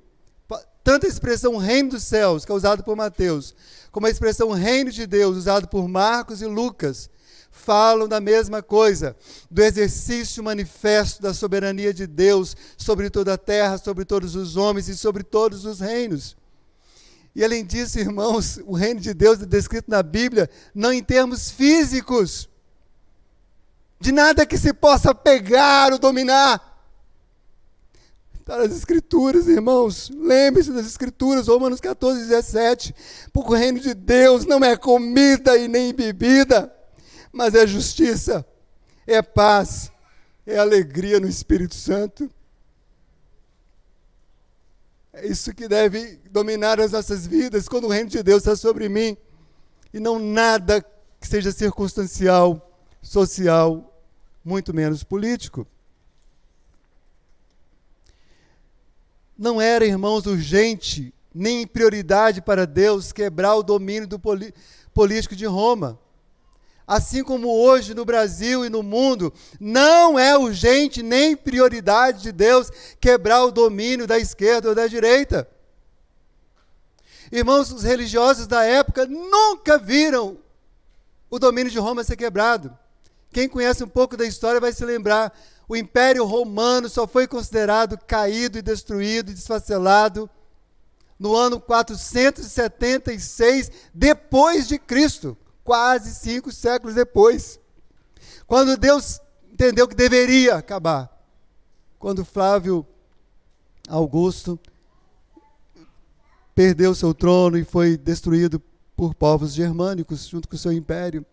Tanto a expressão reino dos céus, que é usada por Mateus, como a expressão reino de Deus, usada por Marcos e Lucas, falam da mesma coisa, do exercício manifesto da soberania de Deus sobre toda a terra, sobre todos os homens e sobre todos os reinos. E além disso, irmãos, o reino de Deus é descrito na Bíblia não em termos físicos, de nada que se possa pegar ou dominar. Está nas Escrituras, irmãos, lembre-se das Escrituras, Romanos 14, 17, porque o reino de Deus não é comida e nem bebida, mas é justiça, é paz, é alegria no Espírito Santo. É isso que deve dominar as nossas vidas, quando o reino de Deus está sobre mim, e não nada que seja circunstancial, social, muito menos político. Não era, irmãos, urgente, nem prioridade para Deus quebrar o domínio político de Roma. Assim como hoje no Brasil e no mundo, não é urgente nem prioridade de Deus quebrar o domínio da esquerda ou da direita. Irmãos, os religiosos da época nunca viram o domínio de Roma ser quebrado. Quem conhece um pouco da história vai se lembrar, o Império Romano só foi considerado caído e destruído e desfacelado no ano 476 depois de Cristo, quase 5 séculos depois, quando Deus entendeu que deveria acabar, quando Flávio Augusto perdeu seu trono e foi destruído por povos germânicos junto com o seu império.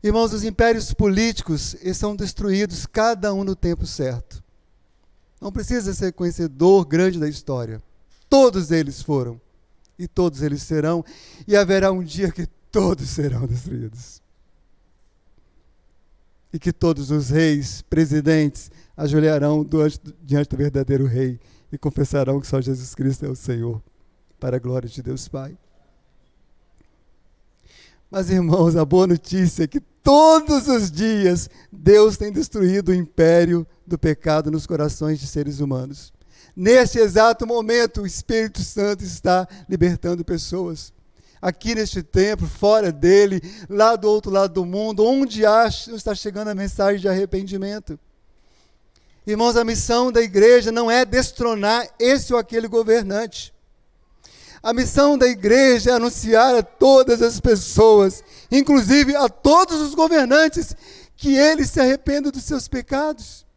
Irmãos, os impérios políticos, eles são destruídos cada um no tempo certo. Não precisa ser conhecedor grande da história. Todos eles foram, e todos eles serão, e haverá um dia que todos serão destruídos. E que todos os reis, presidentes, ajoelharão diante do verdadeiro rei e confessarão que só Jesus Cristo é o Senhor, para a glória de Deus Pai. Mas, irmãos, a boa notícia é que todos os dias Deus tem destruído o império do pecado nos corações de seres humanos. Neste exato momento, o Espírito Santo está libertando pessoas. Aqui neste templo, fora dele, lá do outro lado do mundo, onde está chegando a mensagem de arrependimento. Irmãos, a missão da igreja não é destronar esse ou aquele governante. A missão da igreja é anunciar a todas as pessoas, inclusive a todos os governantes, que eles se arrependam dos seus pecados.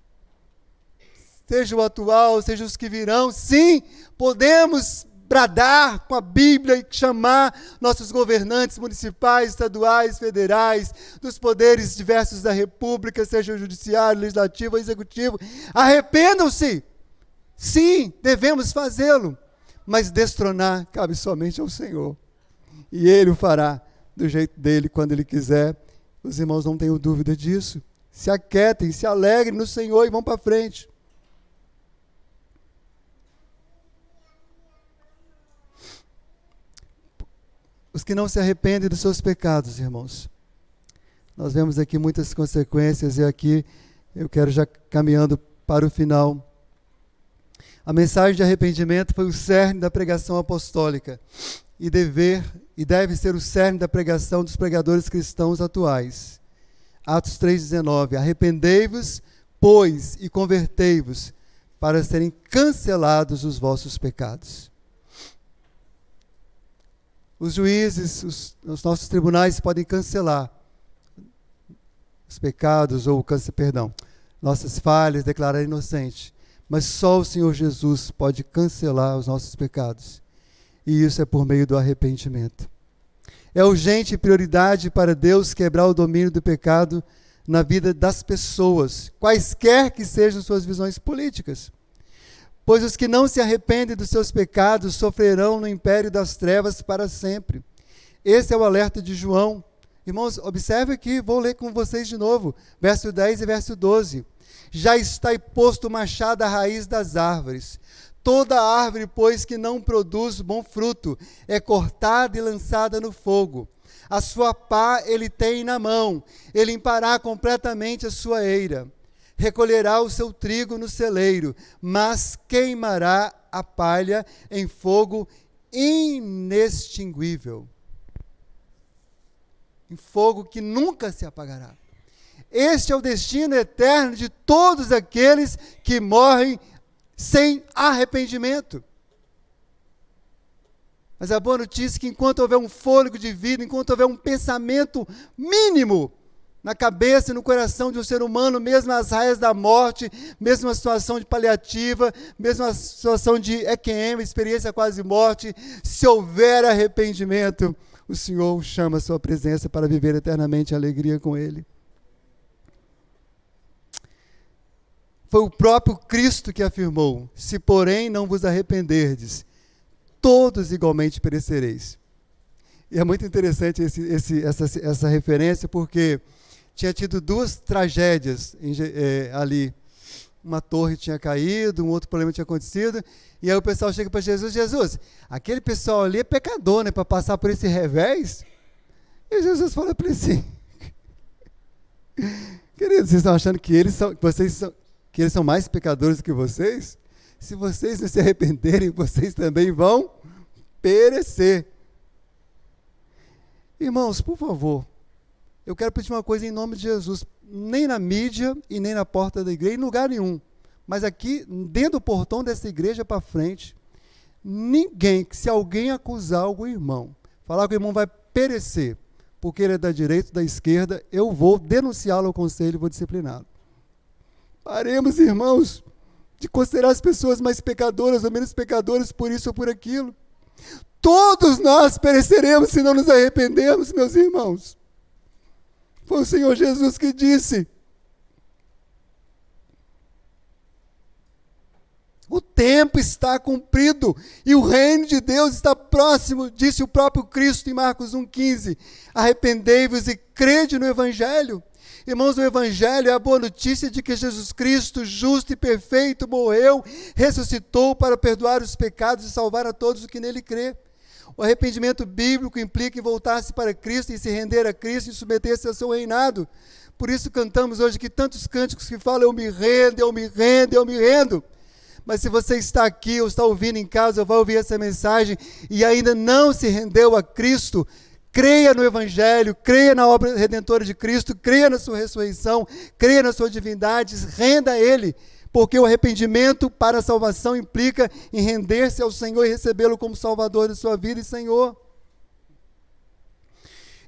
Seja o atual, seja os que virão. Sim, podemos bradar com a Bíblia e chamar nossos governantes municipais, estaduais, federais, dos poderes diversos da República, seja o judiciário, legislativo ou executivo. Arrependam-se! Sim, devemos fazê-lo. Mas destronar cabe somente ao Senhor. E Ele o fará do jeito dele, quando Ele quiser. Os irmãos não tenham dúvida disso. Se aquietem, se alegrem no Senhor e vão para frente. os que não se arrependem dos seus pecados, irmãos. Nós vemos aqui muitas consequências e aqui eu quero já caminhando para o final. A mensagem de arrependimento foi o cerne da pregação apostólica e deve ser o cerne da pregação dos pregadores cristãos atuais. Atos 3,19. Arrependei-vos, pois, e convertei-vos, para serem cancelados os vossos pecados. Os juízes, os nossos tribunais podem cancelar os pecados ou nossas falhas, declarar inocente. Mas só o Senhor Jesus pode cancelar os nossos pecados. E isso é por meio do arrependimento. É urgente prioridade para Deus quebrar o domínio do pecado na vida das pessoas, quaisquer que sejam suas visões políticas. Pois os que não se arrependem dos seus pecados sofrerão no império das trevas para sempre. Esse é o alerta de João. Irmãos, observe aqui, vou ler com vocês de novo, verso 10 e verso 12. Já está posto o machado à raiz das árvores. Toda árvore, pois, que não produz bom fruto, é cortada e lançada no fogo. A sua pá ele tem na mão, ele limpará completamente a sua eira. Recolherá o seu trigo no celeiro, mas queimará a palha em fogo inextinguível. Em fogo que nunca se apagará. Este é o destino eterno de todos aqueles que morrem sem arrependimento. Mas a boa notícia é que enquanto houver um fôlego de vida, enquanto houver um pensamento mínimo na cabeça e no coração de um ser humano, mesmo às raias da morte, mesmo uma situação de paliativa, mesmo uma situação de EQM, experiência quase morte, se houver arrependimento, o Senhor chama a sua presença para viver eternamente a alegria com Ele. Foi o próprio Cristo que afirmou: se porém não vos arrependerdes, todos igualmente perecereis. E é muito interessante essa referência, porque tinha tido duas tragédias ali. Uma torre tinha caído, um outro problema tinha acontecido, e aí o pessoal chega para Jesus: Jesus, aquele pessoal ali é pecador, né, para passar por esse revés? E Jesus fala para ele assim: queridos, vocês estão achando que eles são mais pecadores que vocês? Se vocês não se arrependerem, vocês também vão perecer. Irmãos, por favor, eu quero pedir uma coisa em nome de Jesus. Nem na mídia e nem na porta da igreja, em lugar nenhum. Mas aqui, dentro do portão dessa igreja para frente, ninguém, se alguém acusar o irmão, falar que o irmão vai perecer, porque ele é da direita ou da esquerda, eu vou denunciá-lo ao conselho e vou discipliná-lo. Paremos, irmãos, de considerar as pessoas mais pecadoras ou menos pecadoras por isso ou por aquilo. Todos nós pereceremos se não nos arrependermos, meus irmãos. Foi o Senhor Jesus que disse. O tempo está cumprido e o reino de Deus está próximo, disse o próprio Cristo em Marcos 1,15. Arrependei-vos e crede no Evangelho. Irmãos, o Evangelho é a boa notícia de que Jesus Cristo, justo e perfeito, morreu, ressuscitou para perdoar os pecados e salvar a todos os que nele crê. O arrependimento bíblico implica em voltar-se para Cristo, em se render a Cristo e submeter-se ao seu reinado. Por isso cantamos hoje que tantos cânticos que falam: eu me rendo, eu me rendo, eu me rendo. Mas se você está aqui ou está ouvindo em casa ou vai ouvir essa mensagem e ainda não se rendeu a Cristo, creia no Evangelho, creia na obra redentora de Cristo, creia na sua ressurreição, creia na sua divindade, renda a Ele, porque o arrependimento para a salvação implica em render-se ao Senhor e recebê-lo como Salvador de sua vida e Senhor.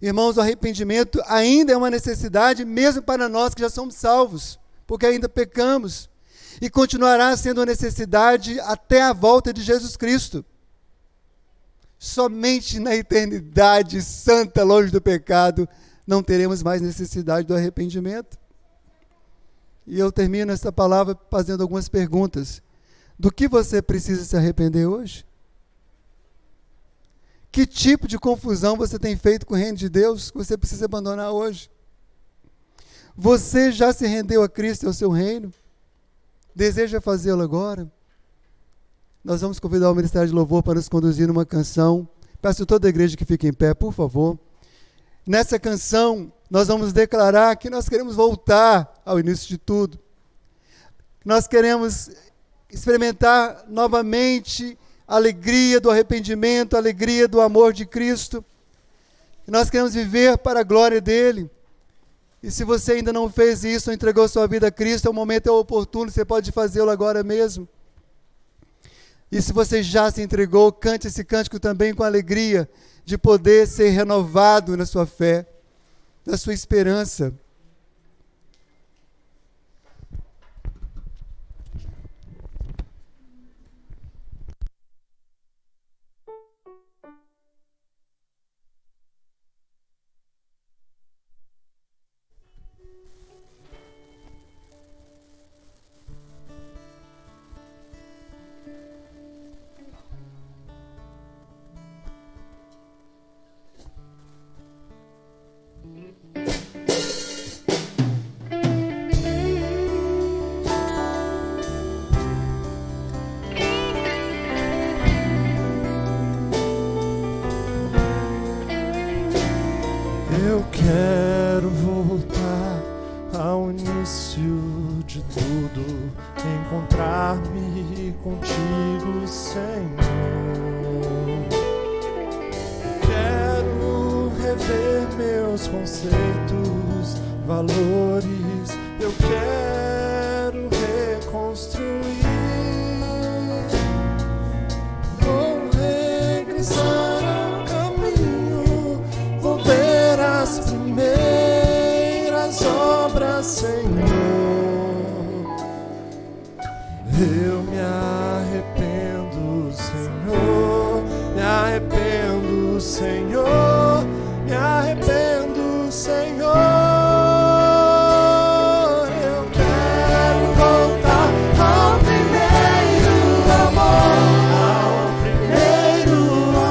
Irmãos, o arrependimento ainda é uma necessidade, mesmo para nós que já somos salvos, porque ainda pecamos, e continuará sendo uma necessidade até a volta de Jesus Cristo. Somente na eternidade santa, longe do pecado, não teremos mais necessidade do arrependimento. E eu termino essa palavra fazendo algumas perguntas. Do que você precisa se arrepender hoje? Que tipo de confusão você tem feito com o reino de Deus que você precisa abandonar hoje? Você já se rendeu a Cristo e ao seu reino? Deseja fazê-lo agora? Nós vamos convidar o Ministério de Louvor para nos conduzir numa canção, Peço a toda a igreja que fique em pé, por favor. Nessa canção, nós vamos declarar que nós queremos voltar ao início de tudo. Nós queremos experimentar novamente a alegria do arrependimento, a alegria do amor de Cristo. E nós queremos viver para a glória dele. E se você ainda não fez isso, ou entregou sua vida a Cristo, o momento é oportuno, você pode fazê-lo agora mesmo. E se você já se entregou, cante esse cântico também com alegria de poder ser renovado na sua fé, na sua esperança. Eu quero voltar ao início de tudo, encontrar-me contigo, Senhor. Quero rever meus conceitos, valores, eu quero reconstruir. Vou regressar ao caminho, vou ver as primeiras obras, Senhor. Eu me arrependo, Senhor, me arrependo, Senhor, me arrependo, Senhor. Eu quero voltar ao primeiro amor, ao primeiro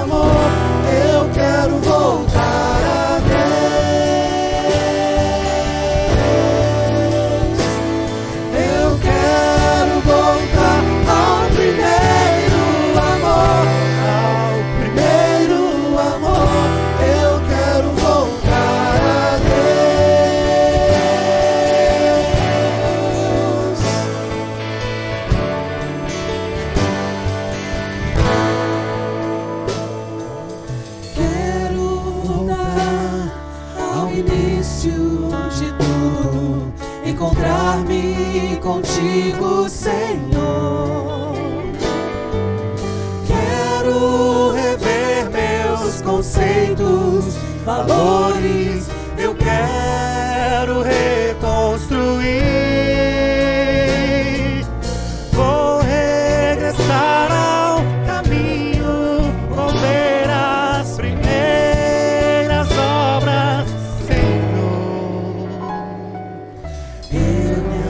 amor. Eu quero voltar a Deus. Eu quero voltar ao primeiro amor, ao primeiro amor. Eu quero voltar a Deus. Quero voltar ao início de tudo, encontrar-me contigo, Senhor. Quero rever meus conceitos, valores, eu quero reconstruir. Vou regressar ao caminho, vou ver as primeiras obras, Senhor. Eu me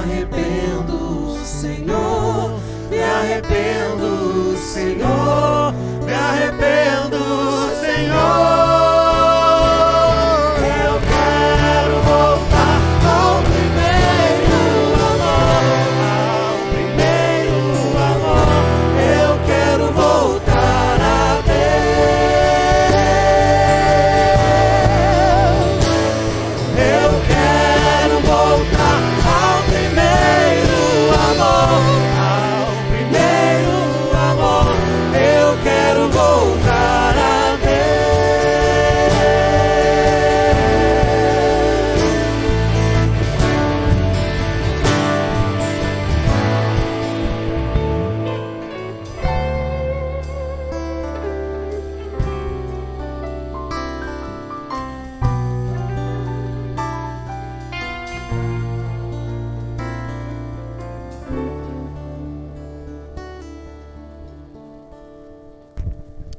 arrependo, Senhor, me arrependo, Senhor, me arrependo, Senhor. Eu quero voltar ao primeiro amor, ao primeiro amor. Eu quero voltar a Deus. Eu quero voltar ao primeiro amor, ao primeiro amor. Eu quero voltar a Deus.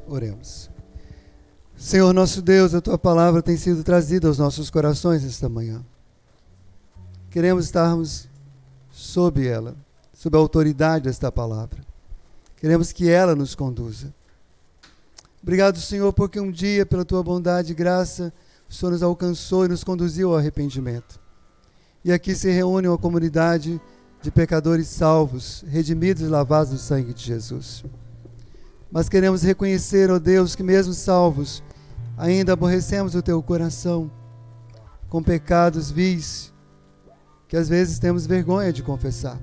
Oremos. Senhor nosso Deus, a Tua palavra tem sido trazida aos nossos corações esta manhã. Queremos estarmos sob ela, sob a autoridade desta palavra. Queremos que ela nos conduza. Obrigado, Senhor, porque um dia, pela Tua bondade e graça, o Senhor nos alcançou e nos conduziu ao arrependimento. E aqui se reúne uma comunidade de pecadores salvos, redimidos e lavados no sangue de Jesus. mas queremos reconhecer, ó Deus, que mesmo salvos, ainda aborrecemos o teu coração com pecados vis, que às vezes temos vergonha de confessar.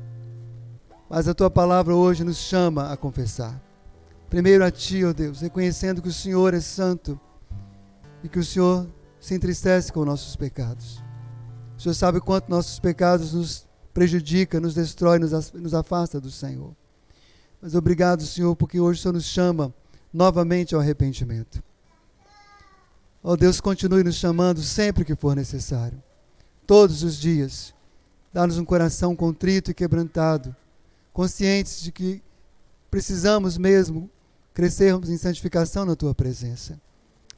Mas a tua palavra hoje nos chama a confessar. Primeiro a ti, ó Deus, reconhecendo que o Senhor é santo e que o Senhor se entristece com nossos pecados. O Senhor sabe quanto nossos pecados nos prejudica, nos destrói, nos afasta do Senhor. Mas obrigado, Senhor, porque hoje o Senhor nos chama novamente ao arrependimento. Ó Deus, continue nos chamando sempre que for necessário. Todos os dias. Dá-nos um coração contrito e quebrantado, conscientes de que precisamos mesmo crescermos em santificação na Tua presença.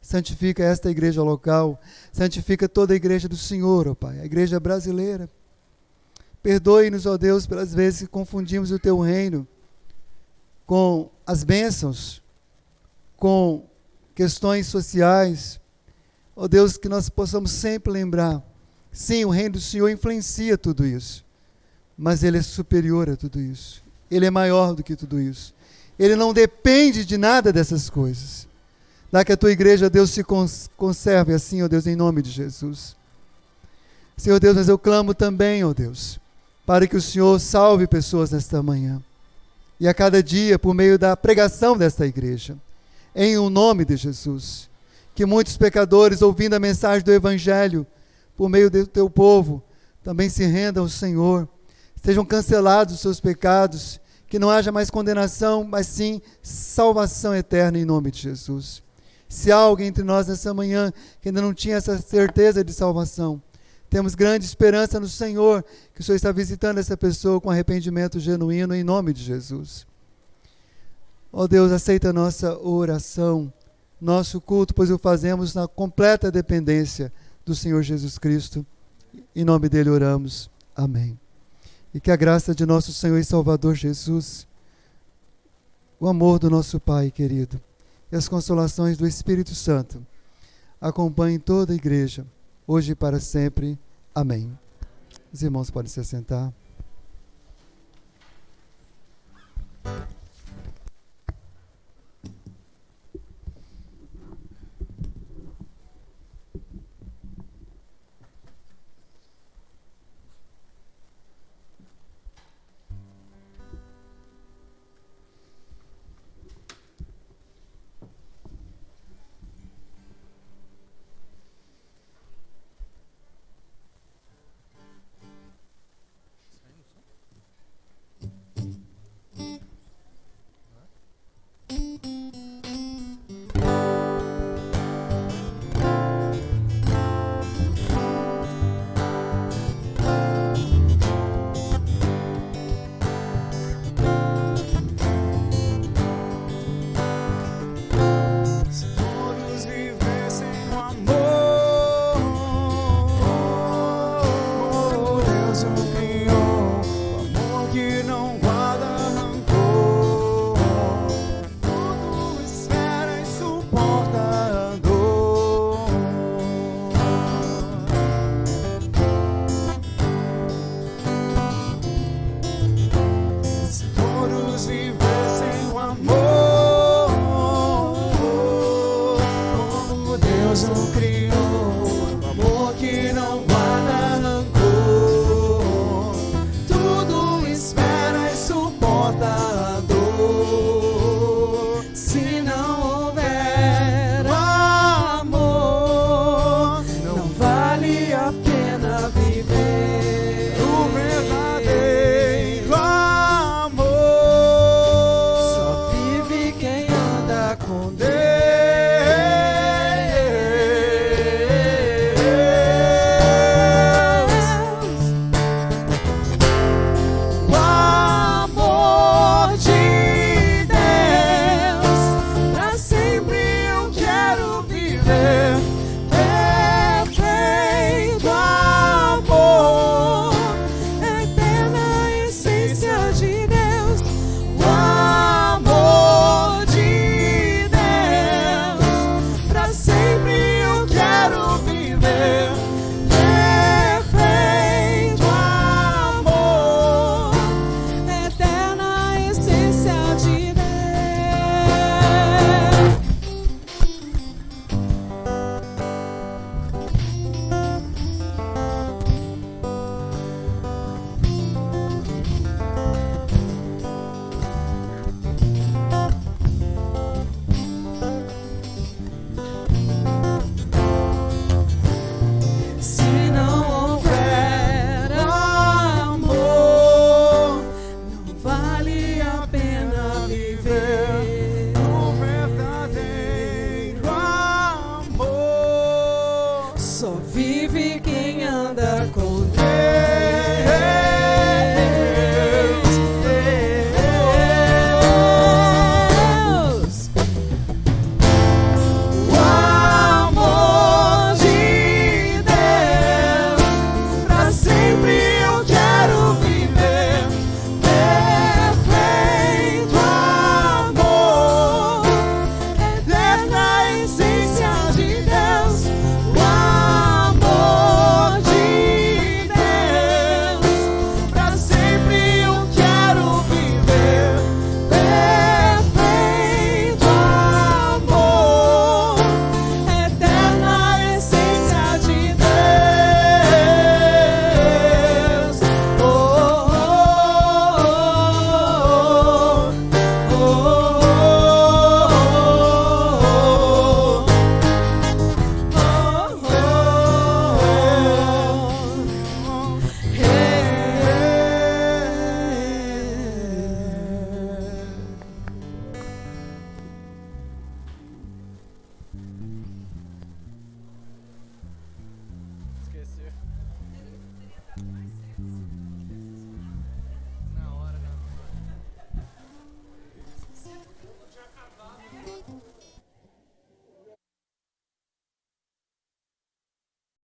Santifica esta igreja local, santifica toda a igreja do Senhor, ó Pai, a igreja brasileira. Perdoe-nos, ó Deus, pelas vezes que confundimos o Teu reino com as bênçãos, com questões sociais. Ó Deus, que nós possamos sempre lembrar, sim, o reino do Senhor influencia tudo isso, mas Ele é superior a tudo isso. Ele é maior do que tudo isso. Ele não depende de nada dessas coisas. Dá que a Tua igreja, Deus, se conserve assim, ó Deus, em nome de Jesus. Senhor Deus, mas eu clamo também, ó Deus, para que o Senhor salve pessoas nesta manhã. E a cada dia, por meio da pregação desta igreja, em o nome de Jesus, que muitos pecadores, ouvindo a mensagem do Evangelho, por meio do Teu povo, também se rendam ao Senhor, sejam cancelados os seus pecados, que não haja mais condenação, mas sim salvação eterna em nome de Jesus. Se há alguém entre nós nessa manhã que ainda não tinha essa certeza de salvação, temos grande esperança no Senhor, que o Senhor está visitando essa pessoa com arrependimento genuíno em nome de Jesus. Ó Deus, aceita a nossa oração, nosso culto, pois o fazemos na completa dependência do Senhor Jesus Cristo. Em nome dele oramos. Amém. E que a graça de nosso Senhor e Salvador Jesus, o amor do nosso Pai querido e as consolações do Espírito Santo acompanhem toda a igreja, hoje e para sempre. Amém. Os irmãos podem se assentar. vive, que